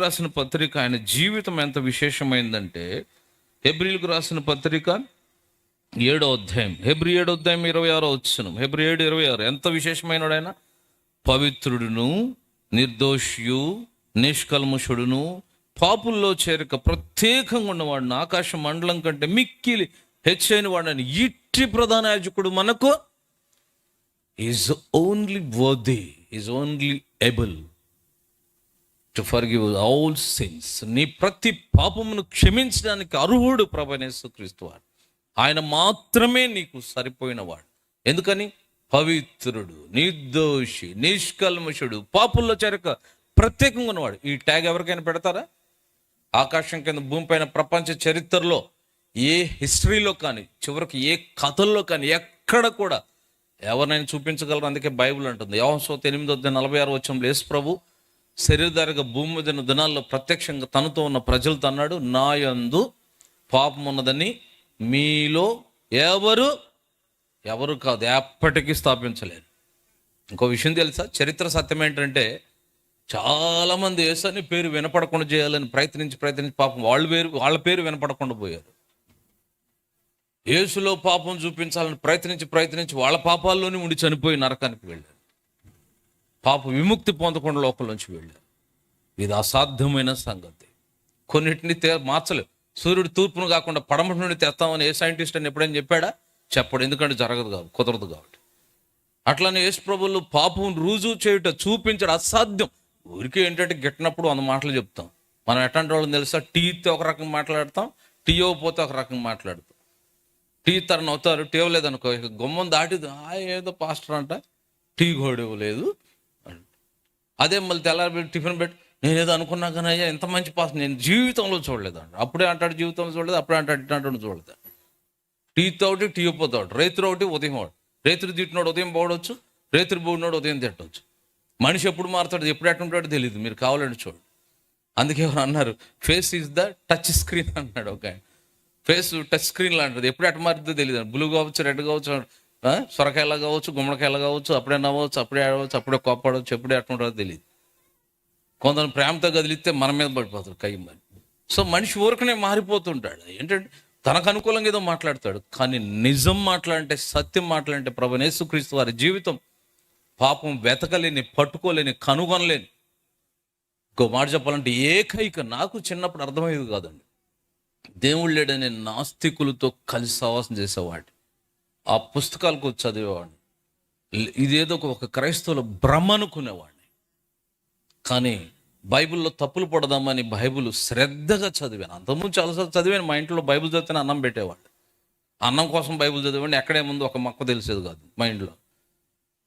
రాసిన పత్రిక ఆయన జీవితం ఎంత విశేషమైందంటే, హెబ్రీలకు రాసిన పత్రిక 7వ అధ్యాయం, హెబ్రీ 7వ అధ్యాయం 26వ వచనం, హెబ్రీ 7:26. ఎంత విశేషమైన ఆయన! పవిత్రుడును, నిర్దోషియు, నిష్కల్మషుడును, పాపుల్లో చేరక ప్రత్యేకంగా ఉన్నవాడిని, ఆకాశ మండలం కంటే మిక్కిలి హెచ్చైన వాడని ఇట్టి ప్రధాన యాజకుడు మనకు is only worthy, is only able to forgive all since. నీ ప్రతి పాపమును క్షమించడానికి అర్హుడు ప్రభువైన యేసుక్రీస్తు వారు. ఆయన మాత్రమే నీకు సరిపోయినవాడు. ఎందుకని? పవిత్రుడు, నిర్దోషి, నిష్కల్మషుడు, పాపుల్లో చేరక ప్రత్యేకంగా ఉన్నవాడు. ఈ ట్యాగ్ ఎవరికైనా పెడతారా? ఆకాశం కింద భూమి పైన ప్రపంచ చరిత్రలో ఏ హిస్టరీలో కానీ, చివరికి ఏ కథల్లో కానీ ఎక్కడ కూడా ఎవరినైనా చూపించగలరు. అందుకే బైబిల్ అంటుంది, యోహాను సువార్త 8:46 వచనంలో యేసు ప్రభు శరీరధారిగా భూమి మీద దినాల్లో ప్రత్యక్షంగా తనతో ఉన్న ప్రజలతో అన్నాడు, నా యందు పాపం ఉన్నదని మీలో ఎవరు కాదు, ఎప్పటికీ స్థాపించలేరు. ఇంకో విషయం తెలుసా? చరిత్ర సత్యం ఏంటంటే, చాలామంది యేసు అని పేరు వినపడకుండా చేయాలని ప్రయత్నించి పాపం వాళ్ళ పేరు వినపడకుండా పోయారు. యేసులో పాపం చూపించాలని ప్రయత్నించి వాళ్ళ పాపాల్లోనే ఉండి చనిపోయి నరకానికి వెళ్ళారు. పాప విముక్తి పొందకుండా లోకంలోంచి వెళ్ళారు. ఇది అసాధ్యమైన సంగతి. కొన్నిటిని మార్చలేవు. సూర్యుడు తూర్పును కాకుండా పడమటి నుండి తెస్తామని ఏ సైంటిస్ట్ అని ఎప్పుడైనా చెప్పాడా? చెప్పడు. ఎందుకంటే జరగదు కాబట్టి, కుదరదు కాబట్టి. అట్లానే యేసు ప్రభువులు పాపం రుజువు చేయుట, చూపించడం అసాధ్యం. ఊరికే ఏంటంటే గిట్టినప్పుడు 100 మాటలు చెప్తాం. మనం ఎట్లాంటి వాళ్ళని తెలుసా? టీతో ఒక రకంగా మాట్లాడతాం, టీ ఇవ్వకపోతే ఒక రకంగా మాట్లాడతాం. టీ తరణ అవుతారు, టీ ఇవ్వలేదనుకో, గుమ్మం దాటి ఏదో పాస్టర్ అంట టీ కూడా ఇవ్వలేదు. అదే మళ్ళీ తెల్లారి టిఫిన్ పెట్టి, నేనేదో అనుకున్నా కానీ అయ్యా ఎంత మంచి పాస్టర్ నేను జీవితంలో చూడలేదు అంట. అప్పుడే అంటాడు జీవితంలో చూడలేదు, అప్పుడే అంటాడు ఇట్లాంటి చూడలేదు. టీతో ఒకటి, టీ ఇవ్వపోతాడు. రైతులు ఒకటి, ఉదయం వాడు. రైతులు తిట్టినోడు ఉదయం పోవడవచ్చు, రైతులు పోడినోడు ఉదయం తిట్టవచ్చు. మనిషి ఎప్పుడు మారుతాడు, ఎప్పుడు ఎట్టుంటాడో తెలియదు. మీరు కావాలంటే చూడు. అందుకే ఎవరు అన్నారు, face is the touch screen అన్నాడు ఒక ఆయన. ఫేస్ టచ్ స్క్రీన్ లాంటిది, ఎప్పుడు ఎట్ట మారుతుందో తెలియదు. బ్లూ కావచ్చు, రెడ్ కావచ్చు, సొరకాయలా కావచ్చు, గుమ్మడికాయలా కావచ్చు, అప్పుడే నవ్వచ్చు, అప్పుడే ఆడవచ్చు, అప్పుడే కోప్పడవచ్చు, ఎప్పుడే ఎట్టుంటాడో తెలియదు. కొందరు ప్రేమతో కదిలిస్తే మన మీద పడిపోతాడు కయ్యి మరి. సో మనిషి ఊరకనే మారిపోతుంటాడు. ఏంటంటే తనకు అనుకూలంగా ఏదో మాట్లాడతాడు, కానీ నిజం మాట్లాడంటే, సత్యం మాట్లాడంటే ప్రభువైన యేసుక్రీస్తు వారి జీవితం పాపం వెతకలేని, పట్టుకోలేని, కనుగొనలేని. ఇంకో మాట చెప్పాలంటే ఏకైక, నాకు చిన్నప్పుడు అర్థమయ్యేది కాదండి, దేవుడు లేడనే నాస్తికులతో కలిసి సహవాసం చేసేవాడిని. ఆ పుస్తకాలకు చదివేవాడిని. ఇదేదో ఒక క్రైస్తవుల భ్రమ అనుకునేవాడిని. కానీ బైబిల్లో తప్పులు పడదామని బైబిల్ శ్రద్ధగా చదివాను. అంతకుముందు చాలాసార్లు చదివాను. మా ఇంట్లో బైబిల్ చదివితే అన్నం పెట్టేవాడు. అన్నం కోసం బైబిల్ చదివాడిని. ఎక్కడే ముందు ఒక మొక్క తెలిసేది కాదు మా ఇంట్లో.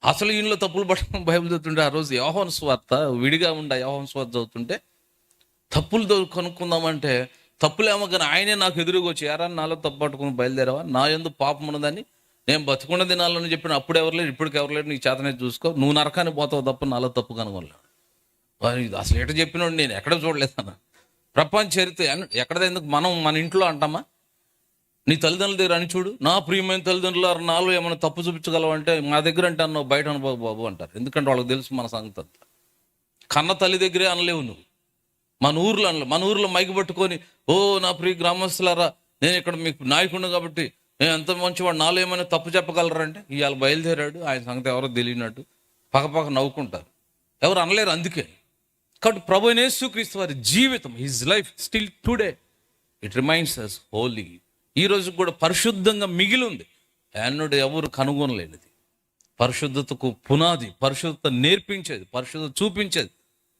అసలు ఇంట్లో తప్పులు పడడం బైబిల్ చదువుతుంటే, ఆ రోజు యోహాను సువార్త విడిగా ఉండే యోహాను సువార్త చదువుతుంటే, తప్పులు కనుక్కుందామంటే తప్పులేమో, కానీ ఆయనే నాకు ఎదురుగా వచ్చి, యారా నాలో తప్పు పట్టుకుని బయలుదేరావా, నా యందు పాపం ఉన్నదని నేను బతుకున్న దినాలని చెప్పిన, అప్పుడు ఎవరు లేరు, ఇప్పటికి ఎవరు లేరు, నీకు చేతనే చూసుకో, నువ్వు నరకానికి పోతావు తప్ప నాలో తప్పు కనుగొనలేడు. అసలు ఎట చెప్పినోడు నేను ఎక్కడ చూడలేదన్న ప్రపంచ చరిత్ర. ఎక్కడ ఎందుకు మన ఇంట్లో అంటామా, నీ తల్లిదండ్రుల దగ్గర అని చూడు, నా ప్రియమైన తల్లిదండ్రులు నాలో ఏమైనా తప్పు చూపించగలవంటే, మా దగ్గర అంటే అన్నావు, బయట అనుభవ బాబు అంటారు. ఎందుకంటే వాళ్ళకి తెలుసు మన సంగతి అంతా. కన్న తల్లి దగ్గరే అనలేవు నువ్వు. మన ఊర్లో మైకి పట్టుకొని, ఓ నా ప్రియ గ్రామస్తులారా, నేను ఇక్కడ మీకు నాయకుడు కాబట్టి నేను ఎంత మంచివాడు, నాలో ఏమైనా తప్పు చెప్పగలరంటే, ఇవాళ బయలుదేరాడు, ఆయన సంగతి ఎవరో తెలియనట్టు పక్కపక్క నవ్వుకుంటారు, ఎవరు అనలేరు. అందుకే కాబట్టి ప్రభువైన యేసుక్రీస్తు వారి జీవితం, his life still today it remains as holy. ఈ రోజు కూడా పరిశుద్ధంగా మిగిలి ఉంది. అన్నుడు ఎవరు కనుగొనలేనిది. పరిశుద్ధతకు పునాది, పరిశుద్ధత నేర్పించేది, పరిశుద్ధత చూపించేది,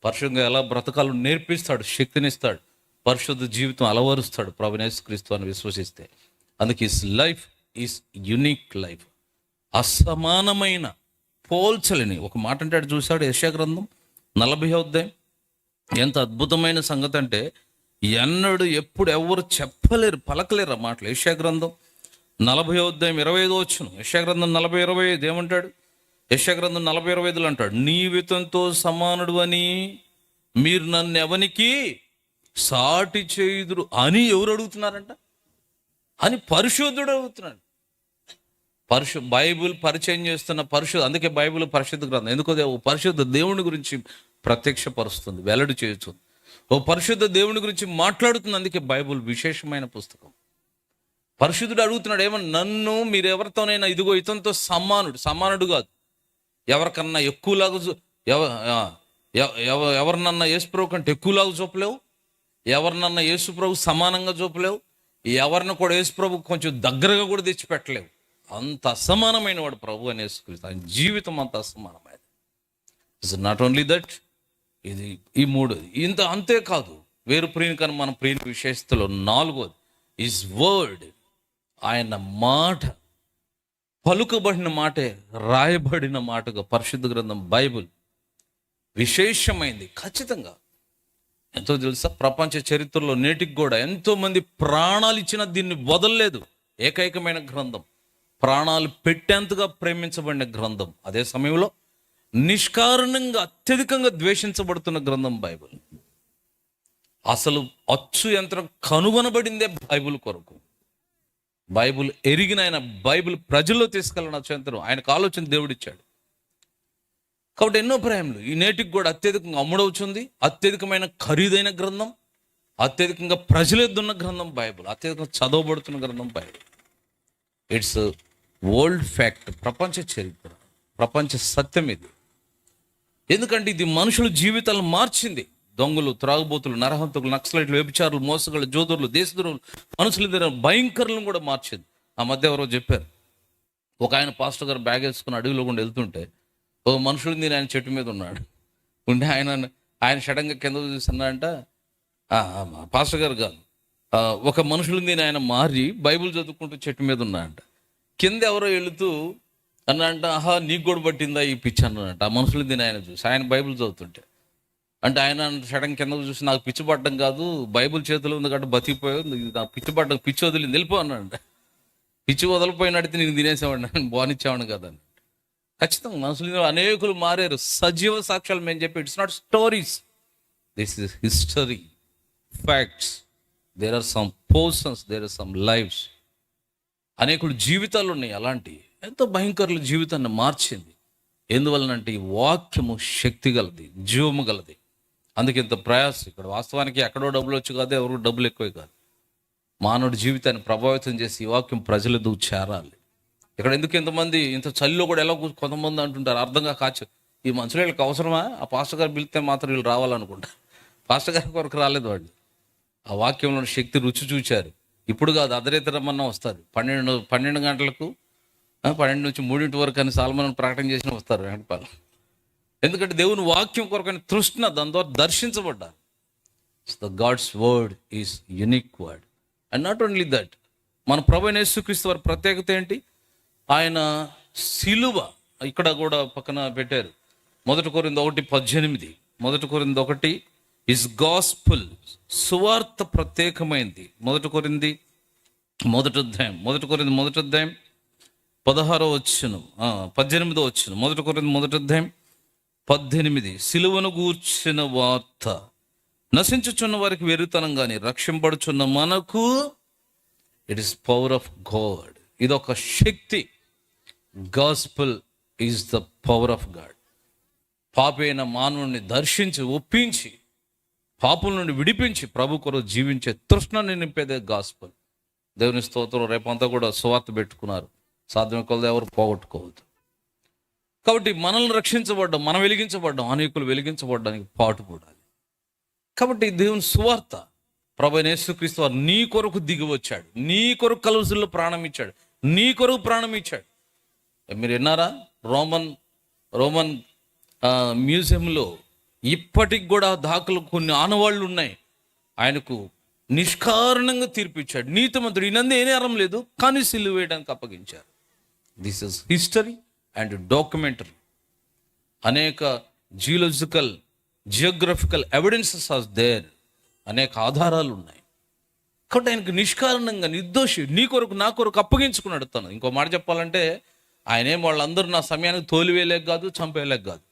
పరిశుద్ధంగా ఎలా బ్రతకాలో నేర్పిస్తాడు, శక్తినిస్తాడు, పరిశుద్ధ జీవితం అలవరుస్తాడు ప్రభువైన యేసుక్రీస్తు అని విశ్వసిస్తే. అందుకే his life is unique life. అసమానమైన, పోల్చలేని ఒక మాట అంటే చూశాడు యెషయా గ్రంథం 40వ అధ్యాయం. ఎంత అద్భుతమైన సంగతి అంటే, ఎన్నడూ ఎప్పుడు ఎవరు చెప్పలేరు, పలకలేరు ఆ మాటలు. యెషయా గ్రంథం 40వ అధ్యాయం 25వ వచనం. యెషయా గ్రంథం 40:25 ఏమంటాడు? యెషయా గ్రంథం 40:25 అంటాడు, నీవితంతో సమానుడు అని మీరు నన్ను ఎవనికి సాటి చేయుదురు అని ఎవరు అడుగుతున్నారంట? అని పరిశుద్ధుడు అడుగుతున్నాడు. బైబిల్ పరిచయం చేస్తున్న అందుకే బైబిల్ పరిశుద్ధ గ్రంథం. ఎందుకో పరిశుద్ధ దేవుని గురించి ప్రత్యక్షపరుస్తుంది, వెల్లడి చేస్తుంది. ఓ పరిశుద్ధ దేవుని గురించి మాట్లాడుతుంది. అందుకే బైబిల్ విశేషమైన పుస్తకం. పరిశుద్ధుడు అడుగుతున్నాడు, ఏమన్నా నన్ను మీరు ఎవరితోనైనా ఇదిగో ఇతనితో సమానుడు కాదు, ఎవరికన్నా ఎక్కువలాగా ఎవరినన్నా యేసుప్రభు కంటే ఎక్కువలాగా చూపలేవు, ఎవరినన్నా యేసుప్రభు సమానంగా చూపలేవు, ఎవరిని కూడా యేసుప్రభు కొంచెం దగ్గరగా కూడా తెచ్చిపెట్టలేవు. అంత అసమానమైన వాడు ప్రభు అని యేసుక్రీస్తు. ఆయన జీవితం అంత అసమానమైనది. ఇట్స్ నాట్ ఓన్లీ దట్, ఇది ఈ మూడు అంతేకాదు. వేరు ప్రియుని కన్నా మన ప్రియుని విశేషతలో 4వది ఈజ్ వర్డ్. ఆయన మాట, పలుకబడిన మాటే రాయబడిన మాటగా పరిశుద్ధ గ్రంథం బైబిల్ విశేషమైంది. ఖచ్చితంగా ఎంతో తెలుసా, ప్రపంచ చరిత్రలో నేటికి కూడా ఎంతో మంది ప్రాణాలు ఇచ్చిన దీన్ని వదలలేదు. ఏకైకమైన గ్రంథం, ప్రాణాలు పెట్టేంతగా ప్రేమించబడిన గ్రంథం. అదే సమయంలో నిష్కారణంగా అత్యధికంగా ద్వేషించబడుతున్న గ్రంథం బైబిల్. అసలు అచ్చు యంత్రం కనుగొనబడిందే బైబిల్ కొరకు. బైబిల్ ఎరిగిన ఆయన బైబిల్ ప్రజల్లో తీసుకెళ్ళిన అచ్చు యంత్రం ఆయనకు ఆలోచన దేవుడిచ్చాడు. కాబట్టి ఎన్నో ప్రేమలు ఈ నేటికి కూడా అత్యధికంగా అమ్ముడవుతుంది. అత్యధికమైన ఖరీదైన గ్రంథం, అత్యధికంగా ప్రజలెద్దున్న గ్రంథం బైబిల్, అత్యధికంగా చదవబడుతున్న గ్రంథం బైబిల్. ఇట్స్ వరల్డ్ ఫ్యాక్ట్, ప్రపంచ చరిత్ర, ప్రపంచ సత్యం ఇది. ఎందుకంటే ఇది మనుషుల జీవితాలను మార్చింది. దొంగలు, త్రాగుబోతులు, నరహంతకులు, నక్సలైట్లు, వ్యభిచారులు, మోసగాళ్ళు, జోదురులు, దేశద్రోహులు, మనుషులు ఇద్దరు భయంకరులను కూడా మార్చింది. ఆ మధ్య ఎవరో చెప్పారు, ఒక ఆయన పాస్టర్ గారు బ్యాగ్ వేసుకుని అడవిలో కూడా వెళ్తుంటే ఓ మనుషులు నేను ఆయన చెట్టు మీద ఉన్నాడు. ఉంటే ఆయన సడన్గా కింద చూస్తున్నాడంట. పాస్టర్ గారు కాదు, ఒక మనుషులు నేను ఆయన మారి బైబిల్ చదువుకుంటూ చెట్టు మీద ఉన్నాడంట. కింద ఎవరో వెళుతూ అన్నంట, ఆహా నీకు కూడా పట్టిందా ఈ పిచ్చి అన్నాడంట. ఆ మనుషులు దీని ఆయన చూసి ఆయన బైబిల్ చదువుతుంటే అంటే ఆయన సడన్ కింద చూసి నాకు పిచ్చి పడ్డం కాదు, బైబిల్ చేతిలో ఉంది కాబట్టి బతికిపోయావు, నాకు పిచ్చి పడ్డం, పిచ్చి వదిలింది వెళ్ళిపో అన్నాడంట. పిచ్చి వదిలిపోయినడితే నేను తినేసేవాడిని, బానిచ్చేవాడిని కదా అని. ఖచ్చితంగా మనుషులు అనేకులు మారారు, సజీవ సాక్ష్యాలు మేము చెప్పి. It's not stories, this is history, facts. There are some persons, there are some lifes. అనేకులు జీవితాలు ఉన్నాయి అలాంటి. ఎంతో భయంకరుల జీవితాన్ని మార్చింది. ఎందువలనంటే ఈ వాక్యము శక్తి గలది, జీవము గలది. అందుకే ఇంత ప్రయాసం. ఇక్కడ వాస్తవానికి ఎక్కడో డబ్బులు వచ్చి కాదు, ఎవరు డబ్బులు ఎక్కువ కాదు. మానవుడి జీవితాన్ని ప్రభావితం చేసి ఈ వాక్యం ప్రజల ఎదుగు చేరాలి. ఇక్కడ ఎందుకు ఇంతమంది ఇంత చలిలో కూడా ఎలా కొంతమంది అంటుంటారు అర్థంగా కాచు, ఈ మనుషులకు అవసరమా, ఆ పాస్టర్ గారు పిలిస్తే మాత్రం వీళ్ళు రావాలనుకుంటారు. పాస్టర్ గారి కొరకు రాలేదు వాళ్ళు, ఆ వాక్యంలో శక్తి రుచి చూచారు. ఇప్పుడు కాదు, అర్ధరాత్రి రమ్మన్నా వస్తారు. 12 గంటలకు 12 నుంచి 3 వరకు అని సాల్మన్ ప్రకటన చేసిన వస్తారు వెంకటపాలెం. ఎందుకంటే దేవుని వాక్యం కొరకని తృష్ణ దాని ద్వారా దర్శించబడ్డారు. The God's word is unique word. And not only that, మన ప్రభువైన యేసుక్రీస్తు వారి ప్రత్యేకత ఏంటి? ఆయన సిలువ ఇక్కడ కూడా పక్కన పెట్టారు. 1 కొరింథీ 1:18, 1 కొరింథీ 1 ఇస్ గాస్పుల్, సువార్త ప్రత్యేకమైంది. 1 కొరింథీ 1 అధ్యాయం 16వ వచనం 18వ వచనం. 1 కొరింథీ 1 అధ్యాయం 18, సిలువను గూర్చిన వార్త నశించుచున్న వారికి వెర్రితనం గాని రక్షింపడుచున్న మనకు it is power of God. ఇదొక శక్తి. Gospel is the power of God. పాపైన మానవుని దర్శించి, ఒప్పించి, పాపుల నుండి విడిపించి ప్రభు కొరకు జీవించే తృష్ణని నింపేదే గాస్పుల్. దేవుని స్తోత్రం. రేపంతా కూడా సువార్త పెట్టుకున్నారు, సాధ్యం కొలది ఎవరు పోగొట్టుకోవద్దు. కాబట్టి మనల్ని రక్షించబడ్డం, మనం వెలిగించబడ్డం, అనేకులు వెలిగించబడ్డానికి పాటుపడాలి. కాబట్టి దేవుని సువార్త, ప్రభువైన యేసుక్రీస్తు వారు నీ కొరకు దిగి వచ్చాడు, నీ కొరకు కలువరిలో ప్రాణం ఇచ్చాడు, నీ కొరకు ప్రాణం ఇచ్చాడు. మీరు విన్నారా? రోమన్ మ్యూజియంలో ఇప్పటికి కూడా దాఖలు కొన్ని ఆనవాళ్ళు ఉన్నాయి. ఆయనకు నిష్కారణంగా తీర్పిచ్చాడు. నీతిమంతుడు, ఈయనందు ఏ నేరం లేదు, కానీ సిలువ వేయడానికి అప్పగించారు. This is history and documentary. అనేక జియోగ్రఫికల్ ఎవిడెన్సెస్ ఆర్ దేర్. అనేక ఆధారాలు ఉన్నాయి. కాబట్టి ఆయనకు నిష్కారణంగా, నిర్దోషి, నీ కొరకు నా కొరకు అప్పగించుకున్నాడు తను. ఇంకో మాట చెప్పాలంటే ఆయనేం వాళ్ళందరూ నా సమయానికి తోలివేయలేక కాదు, చంపేయలేక కాదు,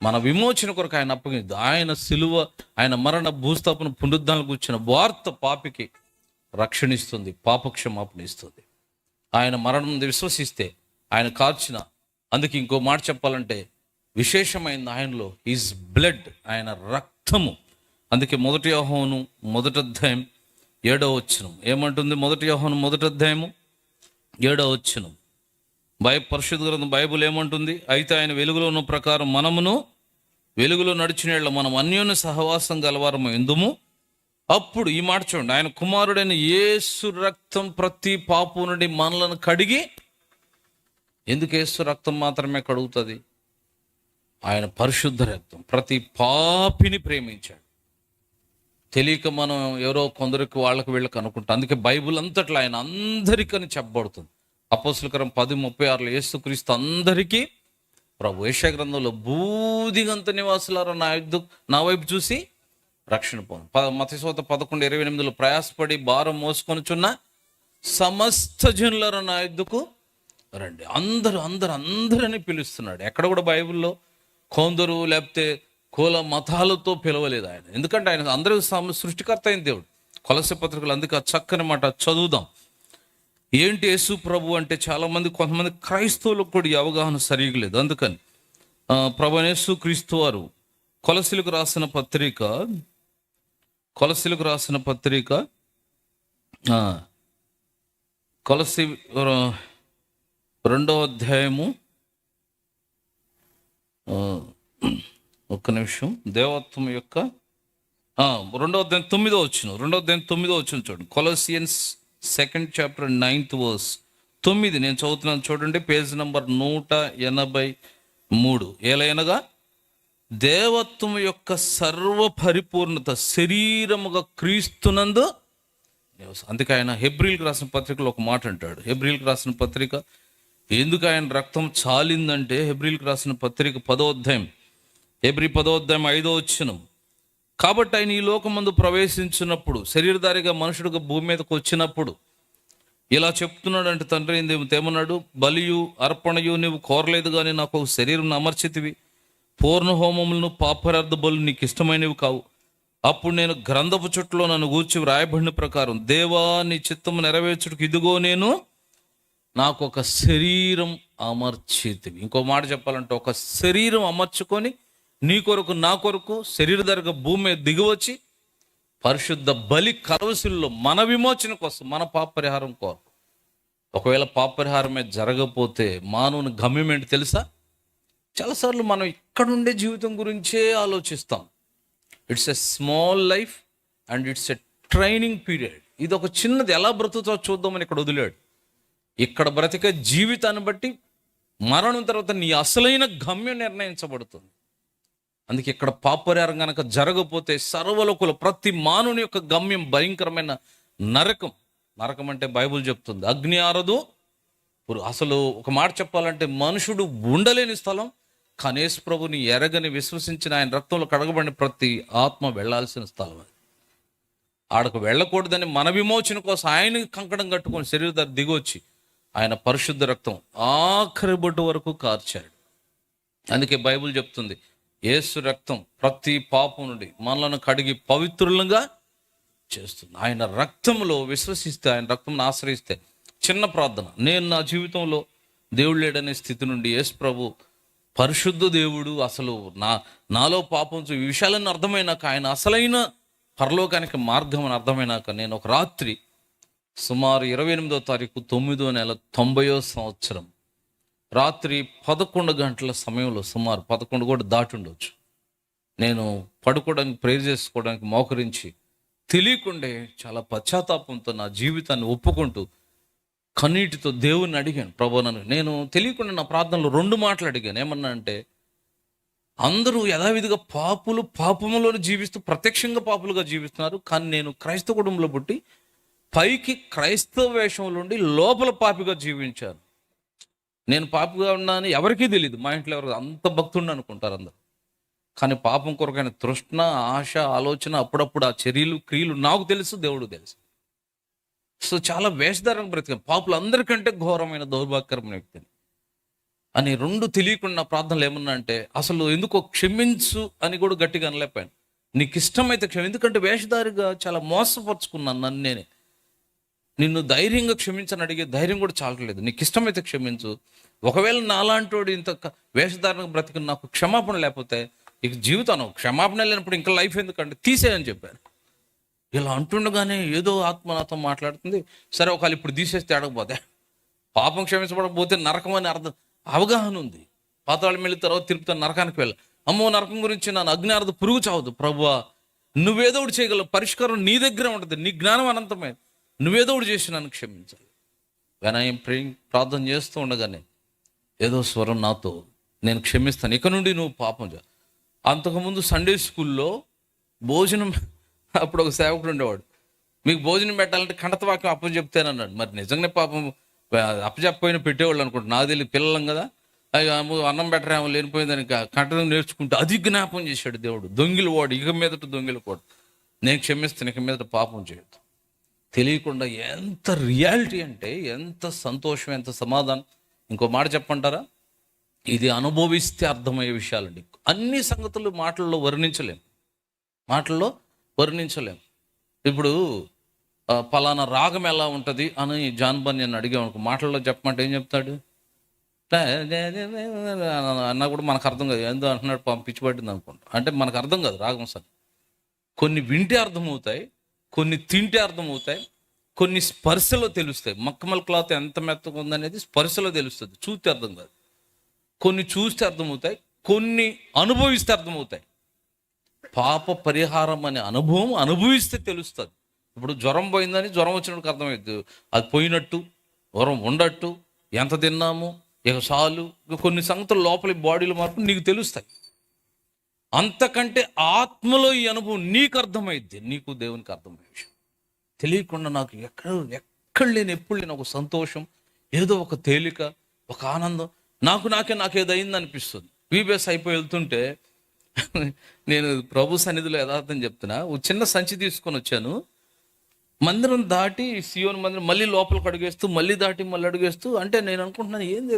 మన విమోచన కొరకు ఆయన అప్పగించదు. ఆయన సిలువ, ఆయన మరణ, భూస్థాపన, పునరుద్ధానాలకు వచ్చిన వార్త పాపికి రక్షణ ఇస్తుంది, పాపక్షమాపణ ఇస్తుంది. ఆయన మరణం విశ్వసిస్తే, ఆయన కార్చిన, అందుకే ఇంకో మాట చెప్పాలంటే విశేషమైంది ఆయనలో ఈజ్ బ్లడ్, ఆయన రక్తము. అందుకే 1 యోహాను 1వ అధ్యాయం 7వ వచనం ఏమంటుంది? 1 యోహాను 1వ అధ్యాయము 7వ వచనం పరిశుద్ధ గ్రంథం బైబుల్ ఏమంటుంది? అయితే ఆయన వెలుగులో ఉన్న ప్రకారం మనమును వెలుగులో నడిచిన మనం అన్యోన్య సహవాసం గలవారము ఎందుము. అప్పుడు ఈ మాట చూడండి, ఆయన కుమారుడైన యేసు రక్తం ప్రతి పాపం నుండి మనలను కడిగి. ఎందుకు యేసు రక్తం మాత్రమే కడుగుతుంది? ఆయన పరిశుద్ధ రక్తం ప్రతి పాపిని ప్రేమించాడు. తెలియక మనం ఎవరో కొందరికి వాళ్ళకి వీళ్ళకి అనుకుంటాం. అందుకే బైబుల్ అంతట్లో ఆయన అందరికని చెప్పబడుతుంది. అపోస్తలుల కార్యం 10:36 యేసుక్రీస్తు అందరికీ ప్రభు. యెషయా గ్రంథంలో బూదిగంత నివాసులారా నా వైపు చూసి రక్షణ పొందు. మత్తయి సువార్త 11:28 ప్రయాసపడి భారం మోసుకొనుచున్న సమస్త జనులారా నా యొద్దకు రండి. అందరని పిలుస్తున్నాడు. ఎక్కడ కూడా బైబిల్లో కొందరు లేకపోతే కుల మతాలతో పిలవలేదు ఆయన. ఎందుకంటే ఆయన అందరూ సృష్టికర్త అయిన దేవుడు. కొలస్సీ పత్రికలు అందుకే చక్కని మాట చదువుదాం. ఏంటి యేసు ప్రభు అంటే కొంతమంది క్రైస్తవులకు కూడా ఈ అవగాహన సరిగా లేదు. అందుకని ప్రభు యేసు క్రీస్తు వారు కొలస్సీలకు రాసిన పత్రిక 2వ అధ్యాయము ఒక్క నిమిషం, దేవత్వం యొక్క 2వ అధ్యాయం 9వ వచనం చూడండి. Colossians 2nd chapter 9th verse 9 నేను చదువుతున్నాను చూడండి, పేజ్ నంబర్ 183. ఏలైనగా దేవత్వం యొక్క సర్వ పరిపూర్ణత శరీరముగా క్రీస్తునందు. అందుకే ఆయన హెబ్రీలకు రాసిన పత్రికలో ఒక మాట అంటాడు. హెబ్రీలకు రాసిన పత్రిక ఎందుకు ఆయన రక్తం చాలిందంటే, హెబ్రీలకు రాసిన పత్రిక 10వ అధ్యాయం, హెబ్రీ 10వ అధ్యాయం 5వ వచనం. కాబట్టి ఆయన ఈ లోకమందు ప్రవేశించినప్పుడు, శరీరధారిగా మనుషుడుగా భూమి మీదకి వచ్చినప్పుడు ఇలా చెప్తున్నాడు అంటే, తండ్రి ఏమన్నాడు? బలియు అర్పణయు నీవు కోరలేదు కానీ నాకు ఒక శరీరం అమర్చితివి. పూర్ణ హోమములను పాపరార్థ బలు నీకు ఇష్టమైనవి కావు. అప్పుడు నేను గ్రంథపు చుట్టలో నన్ను గూర్చి వ్రాయబడిన ప్రకారం, దేవా నీ చిత్తము నెరవేర్చుటకు ఇదిగో నేను నాకు ఒక శరీరం అమర్చితివి. ఇంకో మాట చెప్పాలంటే, ఒక శరీరం అమర్చుకొని నీ కొరకు నా కొరకు శరీరధారిగా భూమి మీద దిగివచ్చి పరిశుద్ధ బలి కలవసిల్లో మన విమోచన కోసం, మన పాప పరిహారం కొరకు. ఒకవేళ పాప పరిహారమే జరగకపోతే మానవుని గమ్యం ఏంటి తెలుసా? చాలాసార్లు మనం ఇక్కడుండే జీవితం గురించే ఆలోచిస్తాం. It's a small life and it's a training period. ఇది ఒక చిన్నది, ఎలా బ్రతుకుతో చూద్దామని ఇక్కడ వదిలాడు. ఇక్కడ బ్రతికే జీవితాన్ని బట్టి మరణం తర్వాత నీ అసలైన గమ్యం నిర్ణయించబడుతుంది. అందుకే ఇక్కడ పాపరిహారం కనుక జరగకపోతే సర్వలోకుల ప్రతి మానవుని యొక్క గమ్యం భయంకరమైన నరకం. నరకం అంటే బైబుల్ చెప్తుంది అగ్ని ఆరదు. అసలు ఒక మాట చెప్పాలంటే మనుషుడు ఉండలేని స్థలం. కానీ యేసు ప్రభుని ఎరగని విశ్వసించిన, ఆయన రక్తంలో కడగబడిన ప్రతి ఆత్మ వెళ్ళాల్సిన స్థలం అది. ఆడకు వెళ్ళకూడదని మన విమోచన కోసం ఆయన కంకణం కట్టుకొని శరీరధారి దిగొచ్చి ఆయన పరిశుద్ధ రక్తం ఆఖరి బొట్టు వరకు కార్చాడు. అందుకే బైబుల్ చెప్తుంది యేసు రక్తం ప్రతి పాపం నుండి మనలను కడిగి పవిత్రులుగా చేస్తుంది. ఆయన రక్తంలో విశ్వసిస్తే, ఆయన రక్తం ఆశ్రయిస్తే. చిన్న ప్రార్థన, నేను నా జీవితంలో దేవుడు లేడనే స్థితి నుండి యేసు ప్రభు పరిశుద్ధ దేవుడు, అసలు నాలో పాపం ఈ విషయాలన్నీ అర్థమైనాక, ఆయన అసలైన పరలోకానికి మార్గం అని అర్థమైనాక, నేను ఒక రాత్రి సుమారు 28వ తారీఖు 9వ నెల 90వ సంవత్సరం రాత్రి 11 గంటల సమయంలో, సుమారు 11 కూడా దాటి ఉండొచ్చు, నేను పడుకోవడానికి ప్రేయర్ చేసుకోవడానికి మోకరించి తెలియకుండే చాలా పశ్చాత్తాపంతో నా జీవితాన్ని ఒప్పుకుంటూ కన్నీటితో దేవుణ్ణి అడిగాను. ప్రభు నేను తెలియకుండా నా ప్రార్థనలో 2 మాటలు అడిగాను. ఏమన్నా అంటే, అందరూ యథావిధిగా పాపములోనే జీవిస్తూ ప్రత్యక్షంగా పాపులుగా జీవిస్తున్నారు. కానీ నేను క్రైస్తవ కుటుంబంలో పుట్టి పైకి క్రైస్తవ వేషంలో ఉండి లోపల పాపిగా జీవించాను. నేను పాపిగా ఉన్నాను ఎవరికీ తెలియదు. మా ఇంట్లో ఎవరు అంత భక్తుడిని అనుకుంటారు అందరు. కానీ పాపం కొరకైన తృష్ణ, ఆశ, ఆలోచన, అప్పుడప్పుడు ఆ చర్యలు క్రియలు నాకు తెలుసు, దేవుడు తెలుసు. సో చాలా వేషధారణ బ్రతికాను. పాపులు అందరికంటే ఘోరమైన దౌర్భాగ్యకరమైన వ్యక్తిని అని 2 తెలియకుండా నా ప్రార్థనలు ఏమన్నా అంటే, అసలు ఎందుకో క్షమించు అని కూడా గట్టిగా అనలేపాను. నీకు ఇష్టమైతే క్షమి, ఎందుకంటే వేషధారిగా చాలా మోసపరుచుకున్నాను నన్ను నేనే. నిన్ను ధైర్యంగా క్షమించని అడిగే ధైర్యం కూడా చాలట్లేదు. నీకు ఇష్టమైతే క్షమించు. ఒకవేళ నాలాంటోడు ఇంత వేషధారణకు బ్రతికి నాకు క్షమాపణ లేకపోతే ఇక జీవితం క్షమాపణ లేనప్పుడు ఇంకా లైఫ్ ఎందుకంటే తీసేయని చెప్పాను. ఇలా అంటుండగానే ఏదో ఆత్మ నాతో మాట్లాడుతుంది. సరే ఒకవేళ ఇప్పుడు తీసేస్తే అడగపోతే పాపం క్షమించబడకపోతే నరకం అని అర్థం అవగాహన ఉంది. పాతాళం వెళ్ళిన తర్వాత తిరుపతి నరకానికి వెళ్ళి అమ్మో నరకం గురించి నన్ను అజ్ఞానత పురుగు చావదు ప్రభువా, నువ్వేదో ఒకటి చేయగలవు, పరిష్కారం నీ దగ్గర ఉంటుంది, నీ జ్ఞానం అనంతమైన, నువ్వేదో ఒకటి చేసి నన్ను క్షమించాలి. వెన్ ఐఎమ్ ప్రేయింగ్, ప్రార్థన చేస్తూ ఉండగానే ఏదో స్వరం నాతో, నేను క్షమిస్తాను, ఇక నుండి నువ్వు పాపం చే. అంతకుముందు సండే స్కూల్లో భోజనం అప్పుడు ఒక సేవకుడు ఉండేవాడు, మీకు భోజనం పెట్టాలంటే కంటతవాక్యం అప్పచెప్తానన్నాడు. మరి నిజంగానే పాపం అప్పచెప్పపోయినా పెట్టేవాళ్ళు అనుకుంటా, నాకు తెలియదు, పిల్లలం కదా, అన్నం పెట్టరేమో లేనిపోయిందని కంటం నేర్చుకుంటూ అది జ్ఞాపం చేశాడు దేవుడు. దొంగిలు వాడు, ఇక మీదట దొంగిలు వాడు, నేను క్షమిస్తాను, ఇక మీదట పాపం చేయొద్దు. తెలియకుండా ఎంత రియాలిటీ అంటే ఎంత సంతోషం, ఎంత సమాధానం. ఇంకో మాట చెప్పంటారా, ఇది అనుభవిస్తే అర్థమయ్యే విషయాలండి. అన్ని సంగతులు మాటల్లో వర్ణించలేం. ఇప్పుడు పలానా రాగం ఎలా ఉంటుంది అని జాన్ బన్యన్ అడిగామనుకో, మాటల్లో చెప్పమంటే ఏం చెప్తాడు అన్నా కూడా మనకు అర్థం కాదు, ఏందో అంటున్నాడు, పిచ్చిపట్టింది అనుకుంటా. అంటే మనకు అర్థం కాదు రాగం సార్. కొన్ని వింటే అర్థమవుతాయి, కొన్ని తింటే అర్థమవుతాయి, కొన్ని స్పర్శలో తెలుస్తాయి. మక్కమల్ క్లాత్ ఎంత మెత్తగా ఉందనేది స్పర్శలో తెలుస్తుంది, చూస్తే అర్థం కాదు. కొన్ని చూస్తే అర్థమవుతాయి, కొన్ని అనుభవిస్తే అర్థమవుతాయి. పాప పరిహారం అనే అనుభవం అనుభవిస్తే తెలుస్తుంది. ఇప్పుడు జ్వరం పోయిందని జ్వరం వచ్చినప్పుడు అర్థమవుతుంది, అది పోయినట్టు, జ్వరం ఉండట్టు, ఎంత తిన్నాము, ఇక చాలు, కొన్ని సంగతులు లోపల బాడీలో మార్పు నీకు తెలుస్తాయి. అంతకంటే ఆత్మలో ఈ అనుభవం నీకు అర్థమైద్ది, నీకు దేవునికి అర్థమయ్యే విషయం. తెలియకుండా నాకు ఎక్కడ లేని, ఎప్పుడు లేని ఒక సంతోషం, ఏదో ఒక తేలిక, ఒక ఆనందం, నాకేదో అయింది అనిపిస్తుంది. వీబీఎస్ అయిపోయి వెళ్తుంటే నేను ప్రభు సన్నిధిలో యథార్థం చెప్తున్నా, ఒక చిన్న సంచి తీసుకొని వచ్చాను. మందిరం దాటి సియోన్ మందిరం మళ్ళీ లోపలికి అడుగేస్తూ, మళ్ళీ దాటి మళ్ళీ అడుగేస్తూ, అంటే నేను అనుకుంటున్నాను ఏంది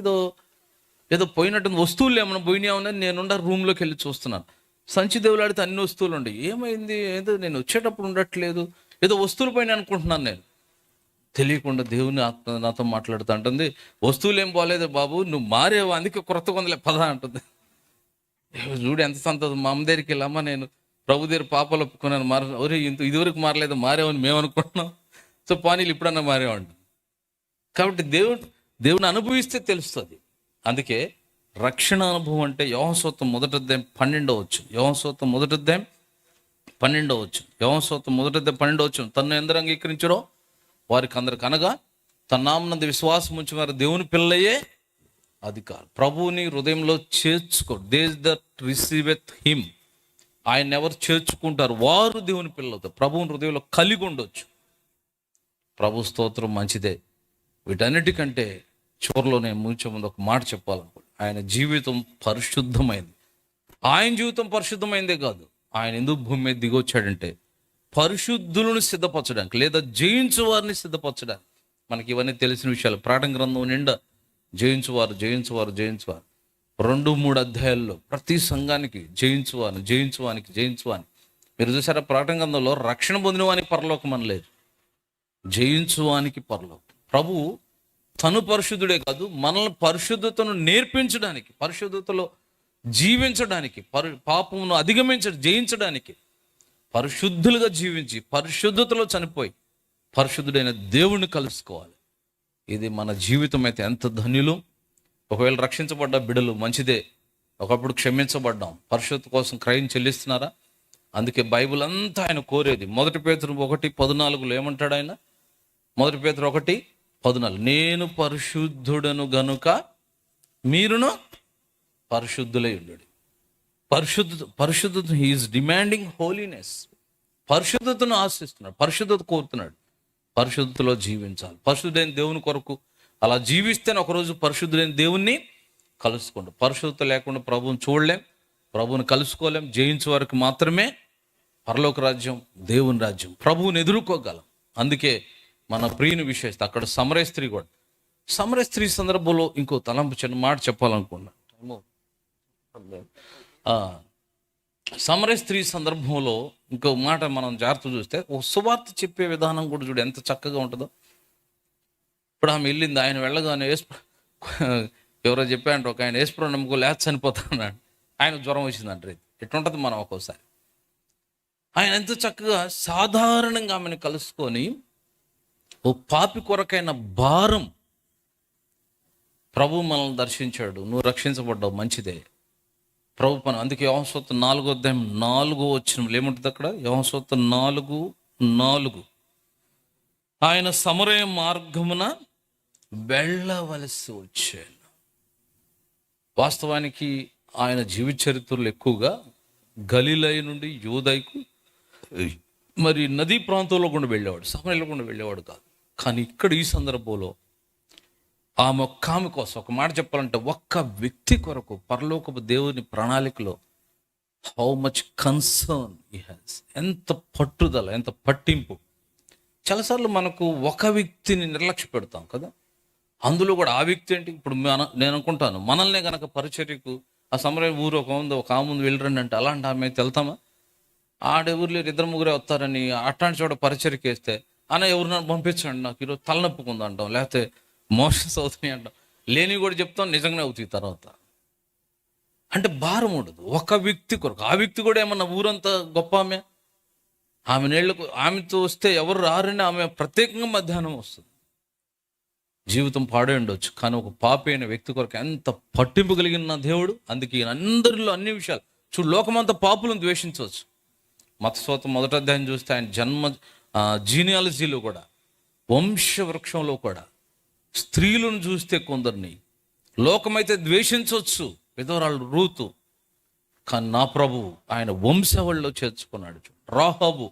ఏదో పోయినట్టు, వస్తువులు ఏమైనా పోయినాయని నేనుండ రూమ్లోకి వెళ్ళి చూస్తున్నాను. సంచి దేవులాడితే అన్ని వస్తువులు ఉండే, ఏమైంది, ఏదో నేను వచ్చేటప్పుడు ఉండట్లేదు, ఏదో వస్తువులు పైన అనుకుంటున్నాను. నేను తెలియకుండా దేవుని ఆత్మ నాతో మాట్లాడుతూ అంటుంది, వస్తువులు ఏం బాగాలేదు బాబు, నువ్వు మారేవా, అందుకే కొత్త కొందలే పద అంటుంది. చూడు ఎంత సంతోషం. మా అమ్మ దగ్గరికి వెళ్ళమ్మా, నేను ప్రభు దగ్గర పాపాలు ఒప్పుకున్నాను, ఒరే ఇదివరకు మారలేదు, మారేవని మేము అనుకుంటున్నాం, సో పానీలు ఇప్పుడన్నా మారేవంట. కాబట్టి దేవుని అనుభవిస్తే తెలుస్తుంది. అందుకే రక్షణ అనుభవం అంటే యోహాను సువార్త 12 తన్ను ఎందరు అంగీకరించారో వారికి అందరికి, అనగా తన నామమునందు విశ్వాసం ఉంచి వారు దేవుని పిల్లలయ్యే అధికారం. ప్రభువుని హృదయంలో చేర్చుకో, దే దట్ రిసీవెత్ హిమ్, ఆయన ఎవరు చేర్చుకుంటారు వారు దేవుని పిల్లలు అవుతారు. ప్రభువుని హృదయంలో కలిగి ఉండొచ్చు. ప్రభు స్తోత్రం, మంచిదే. వీటన్నిటికంటే చివరిలో నేను ముగించే ముందు ఒక మాట చెప్పాలనుకో, ఆయన జీవితం పరిశుద్ధమైంది. ఆయన జీవితం పరిశుద్ధమైందే కాదు, ఆయన ఎందుకు భూమి మీద దిగొచ్చాడంటే పరిశుద్ధులను సిద్ధపరచడానికి, లేదా జయించు వారిని సిద్ధపరచడానికి. మనకి ఇవన్నీ తెలిసిన విషయాలు. ప్రకటన గ్రంథం నిండా జయించువారు 2-3 అధ్యాయాల్లో ప్రతి సంఘానికి జయించువానికి. మీరు చూసారా, ప్రకటన గ్రంథంలో రక్షణ పొందిన వానికి పరలోకం అని లేదు, జయించువానికి పరలోకం. ప్రభు తను పరిశుద్ధుడే కాదు, మనల్ని పరిశుద్ధతను నేర్పించడానికి, పరిశుద్ధతలో జీవించడానికి, పాపమును జయించడానికి, పరిశుద్ధులుగా జీవించి పరిశుద్ధతలో చనిపోయి పరిశుద్ధుడైన దేవుణ్ణి కలుసుకోవాలి. ఇది మన జీవితం అయితే ఎంత ధన్యులు. ఒకవేళ రక్షించబడ్డ బిడ్డలు మంచిదే, ఒకప్పుడు క్షమించబడ్డాం, పరిశుద్ధత కోసం క్రయం చెల్లిస్తున్నారా? అందుకే బైబిల్ అంతా ఆయన కోరేది 1 పేతురు 1:14 ఏమంటాడు ఆయన? 1 పేతురు 1:14, నేను పరిశుద్ధుడను గనుక మీరును పరిశుద్ధులై ఉండడు. పరిశుద్ధత హీఈస్ డిమాండింగ్ హోలీనెస్. పరిశుద్ధతను ఆశిస్తున్నాడు, పరిశుద్ధత కోరుతున్నాడు. పరిశుద్ధతలో జీవించాలి, పరిశుద్ధుడైన దేవుని కొరకు అలా జీవిస్తేనే ఒకరోజు పరిశుద్ధుడైన దేవుణ్ణి కలుసుకోండి. పరిశుద్ధత లేకుండా ప్రభువుని చూడలేం, ప్రభువుని కలుసుకోలేం. జయించే వరకు మాత్రమే పరలోక రాజ్యం, దేవుని రాజ్యం, ప్రభువుని ఎదుర్కోగలం. అందుకే మన ప్రియుని విశేషత. అక్కడ సమరయ స్త్రీ సందర్భంలో ఇంకో తలంపు చిన్న మాట చెప్పాలనుకున్నా. సమరయ స్త్రీ సందర్భంలో ఇంకో మాట మనం జాగ్రత్త చూస్తే, ఒక సువార్త చెప్పే విధానం కూడా చూడు ఎంత చక్కగా ఉంటుందో. ఇప్పుడు ఆమె వెళ్ళింది, ఆయన వెళ్ళగానే ఎవరో చెప్పారంటే ఒక ఆయన యేసుప్రభు నమ్ముకో లేక చనిపోతాన్నాడు, ఆయన జ్వరం వచ్చిందంటారు. ఎట్లుంటుంది మనం ఒక్కోసారి. ఆయన ఎంతో చక్కగా సాధారణంగా ఆమెను కలుసుకొని ఓ పాపి కొరకైన భారం, ప్రభు మనల్ని దర్శించాడు, నువ్వు రక్షించబడ్డావు, మంచిదే ప్రభు పని. అందుకే యోహాను సువార్త 4:4 ఏముంటుంది అక్కడ? యోహాను సువార్త 4:4 ఆయన సమరయ మార్గమున వెళ్ళవలసి వచ్చాను. వాస్తవానికి ఆయన జీవిత చరిత్రలు ఎక్కువగా గలిలయ నుండి యూదయకు మరి నదీ ప్రాంతంలో కూడా వెళ్ళేవాడు, సమరయలో కూడా వెళ్ళేవాడు కాదు. కానీ ఇక్కడ ఈ సందర్భంలో ఆమె ఒక్క ఆమె కోసం, ఒక మాట చెప్పాలంటే ఒక్క వ్యక్తి కొరకు పరలోకపు దేవుని ప్రణాళికలో how much concern he has, ఎంత పట్టుదల, ఎంత పట్టింపు. చాలాసార్లు మనకు ఒక వ్యక్తిని నిర్లక్ష్య పెడతాం కదా, అందులో కూడా ఆ వ్యక్తి ఏంటి. ఇప్పుడు నేను అనుకుంటాను, మనల్నే కనుక పరిచర్యకు ఆ సమరయ ఊరు ఒక ఆమె ముందు వెళ్ళరండి అంటే అలాంటి ఆమె వెళ్తామా? ఆడెవరు లేరు, 2-3 వస్తారని అట్లాంటి చోట పరిచర్యకి వేస్తే అన్న ఎవరినైనా పంపించండి, నాకు ఈరోజు తలనొప్పుకుంది అంటాం, లేకపోతే మోషన్స్ అవుతున్నాయి అంటాం, లేని కూడా చెప్తాం, నిజంగానే అవుతాయి తర్వాత. అంటే భారం ఉండదు ఒక వ్యక్తి కొరకు. ఆ వ్యక్తి కూడా ఏమన్నా ఊరంతా గొప్ప ఆమె నీళ్లకు ఆమెతో వస్తే ఎవరు రారని ఆమె ప్రత్యేకంగా మధ్యాహ్నం వస్తుంది. జీవితం పాడే ఉండొచ్చు, కానీ ఒక పాపి అయిన వ్యక్తి కొరకు ఎంత పట్టింపు కలిగిన దేవుడు. అందుకే అందరిలో అన్ని విషయాలు చూడు, లోకమంతా పాపులను ద్వేషించవచ్చు. మత్తయి 1వ అధ్యాయం చూస్తే ఆయన జన్మ జీనియాలజీలో కూడా, వంశవృక్షంలో కూడా స్త్రీలను చూస్తే కొందరిని లోకమైతే ద్వేషించవచ్చు, విధవరాలు రూతు, కానీ నా ప్రభువు ఆయన వంశావళిలో చేర్చుకున్నాడు. రాహాబు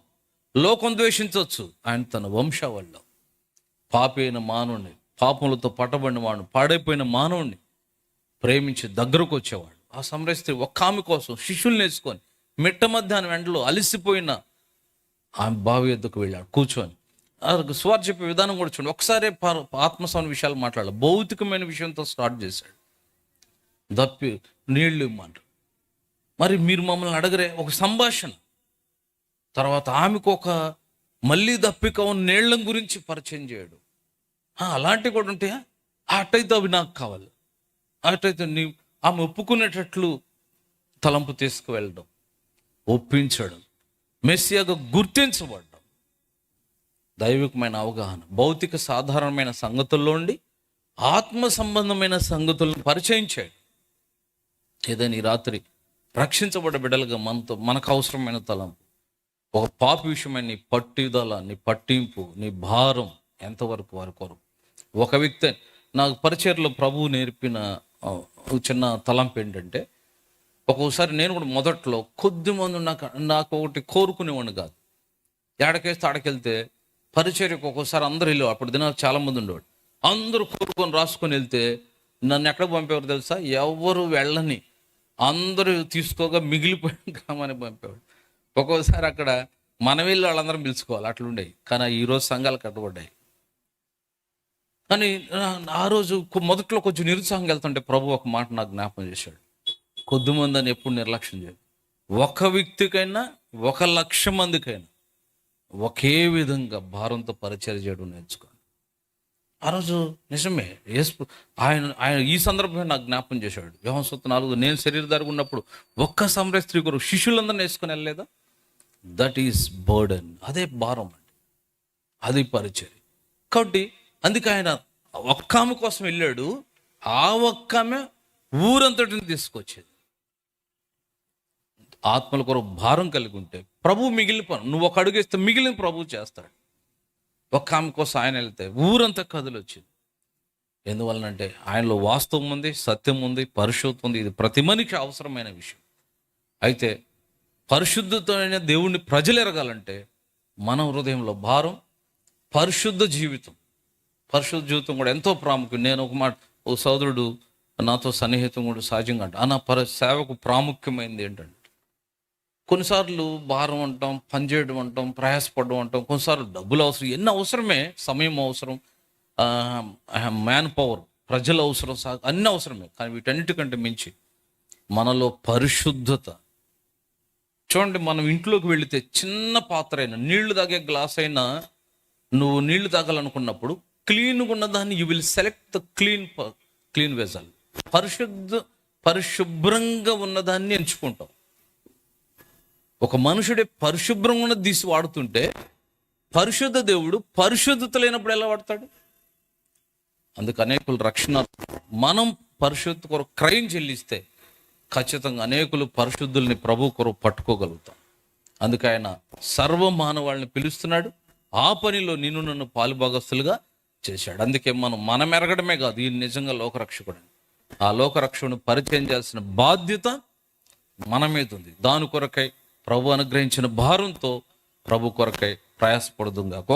లోకం ద్వేషించవచ్చు, ఆయన తన వంశావళిలో పాపి అయిన మానవుని, పాపములతో పట్టబడిన వాడిని, పాడైపోయిన మానవుడిని ప్రేమించి దగ్గరకు వచ్చేవాడు. ఆ సమరయ స్త్రీ ఒక్క ఆమె కోసం శిష్యుల్ని వేసుకొని మిట్ట మధ్యాహ్నం ఎండలో అలసిపోయిన ఆమె బావి ఎద్దుకు వెళ్ళాడు కూర్చొని. సువార్త చెప్పే విధానం కూడా చూడండి. ఒకసారి ఆత్మసౌన విషయాలు మాట్లాడాలి, భౌతికమైన విషయంతో స్టార్ట్ చేశాడు. దప్పి నీళ్లు ఇమ్మంటారు, మరి మీరు మమ్మల్ని అడగరే, ఒక సంభాషణ. తర్వాత ఆమెకు ఒక మళ్ళీ దప్పిక ఉన్న నీళ్ళ గురించి పరిచయం చేయడు. అలాంటివి కూడా ఉంటాయా? అటైతే అవి నాకు కావాలి, అటైతే నీ ఆమె ఒప్పుకునేటట్లు తలంపు తీసుకువెళ్ళడం, ఒప్పించడం, మెస్సియాగా గుర్తించబడ్డం, దైవికమైన అవగాహన, భౌతిక సాధారణమైన సంగతుల్లో ఉండి ఆత్మ సంబంధమైన సంగతులను పరిచయం చేయడం. ఏదైనా ఈ రాత్రి రక్షించబడ్డ బిడ్డలుగా మనకు అవసరమైన తలంపు, ఒక పాపి విషయమైన నీ పట్టుదల, నీ పట్టింపు, నీ భారం ఎంతవరకు వారి కొరకు. ఒక వ్యక్తి నాకు పరిచర్లో ప్రభువు నేర్పిన చిన్న తలంపు ఏంటంటే, ఒక్కోసారి నేను కూడా మొదట్లో కొద్దిమంది నాకు ఒకటి కోరుకునేవాడిని కాదు. ఏడకేస్తే ఆడకెళ్తే పరిచర్యకు ఒక్కోసారి అందరూ వెళ్ళేవాడు. అప్పుడు దినాలు చాలామంది ఉండేవాడు. అందరూ కోరుకొని రాసుకొని వెళ్తే నన్ను ఎక్కడికి పంపేవారు తెలుసా? ఎవరు వెళ్ళని, అందరూ తీసుకోగా మిగిలిపోయిన గ్రామానికి పంపేవాడు. ఒక్కోసారి అక్కడ మన వెళ్ళి వాళ్ళందరం పిలుచుకోవాలి, అట్లుండేవి. కానీ ఈరోజు సంఘాలు కట్టబడ్డాయి. కానీ ఆ రోజు మొదట్లో కొంచెం నిరుత్సాహంగా వెళ్తుంటే ప్రభు ఒక మాట నాకు జ్ఞాపకం చేశాడు. కొద్దిమంది అని ఎప్పుడు నిర్లక్ష్యం చేయదు. ఒక వ్యక్తికైనా 1,00,000 మందికైనా ఒకే విధంగా భారంతో పరిచయం చేయడం నేర్చుకోవాలి. ఆ రోజు నిజమే ఆయన ఈ సందర్భంగా నాకు జ్ఞాపకం చేశాడు. యోహాను సువార్త 4, నేను శరీరధారిగా ఉన్నప్పుడు ఒక్క సమరయ స్త్రీ కొరకు శిష్యులందరినీ వేసుకొని వెళ్ళలేదా? That is burden. అదే భారం అండి, అది పరిచర్య. కాబట్టి అందుకే ఆయన ఒక్క ఆమె కోసం వెళ్ళాడు. ఆ ఒక్క ఆమె ఊరంతటిని తీసుకొచ్చేది. ఆత్మల కొరకు భారం కలిగి ఉంటే ప్రభు మిగిలిన పని, నువ్వు ఒక అడుగేస్తే మిగిలిన ప్రభు చేస్తాడు. ఒక్క ఆమె కోసం ఆయన వెళ్తే ఊరంతా కథలు వచ్చింది. ఎందువలనంటే ఆయనలో వాస్తవం ఉంది, సత్యం ఉంది, పరిశుద్ధం ఉంది. ఇది ప్రతి మనిషికి అవసరమైన విషయం. అయితే పరిశుద్ధమైన దేవుణ్ణి ప్రజలు ఎరగాలంటే మన హృదయంలో భారం, పరిశుద్ధ జీవితం కూడా ఎంతో ప్రాముఖ్యం. నేను ఒక మాట, ఓ సోదరుడు నాతో సన్నిహితం కూడా సహజంగా అంట, నా సేవకు ప్రాముఖ్యమైనది ఏంటంటే, కొన్నిసార్లు భారం అంటాం, పనిచేయడం అంటాం, ప్రయాసపడడం అంటాం, కొన్నిసార్లు డబ్బులు అవసరం, ఎన్ని అవసరమే, సమయం అవసరం, మ్యాన్ పవర్, ప్రజల అవసరం, అన్నీ అవసరమే. కానీ వీటన్నిటికంటే మించి మనలో పరిశుద్ధత. చూడండి, మనం ఇంట్లోకి వెళితే చిన్న పాత్ర అయినా, నీళ్లు తాగే గ్లాస్ అయినా, నువ్వు నీళ్లు తాగాలనుకున్నప్పుడు క్లీన్గా ఉన్నదాన్ని you will select the clean vessel. పరిశుభ్రంగా ఉన్నదాన్ని ఎంచుకుంటాం. ఒక మనుషుడే పరిశుభ్రంగా ఉన్నది తీసి వాడుతుంటే పరిశుద్ధ దేవుడు పరిశుద్ధత లేనప్పుడు ఎలా వాడతాడు? అందుకు అనేకులు రక్షణ, మనం పరిశుద్ధ కొరకు క్రయం చెల్లిస్తే ఖచ్చితంగా అనేకులు పరిశుద్ధుల్ని ప్రభు కొరకు పట్టుకోగలుగుతాం. అందుకు ఆయన సర్వ మానవాళ్ళని పిలుస్తున్నాడు. ఆ పనిలో నిన్ను నన్ను పాలుభాగస్తులుగా చేశాడు. అందుకే మనం ఎరగడమే కాదు, ఈ నిజంగా లోకరక్షకుడు. ఆ లోకరక్షకుని పరిచయం చేయాల్సిన బాధ్యత మన మీద ఉంది. దాని కొరకై ప్రభు అనుగ్రహించిన భారంతో ప్రభు కొరకై ప్రయాసపడుదుగా.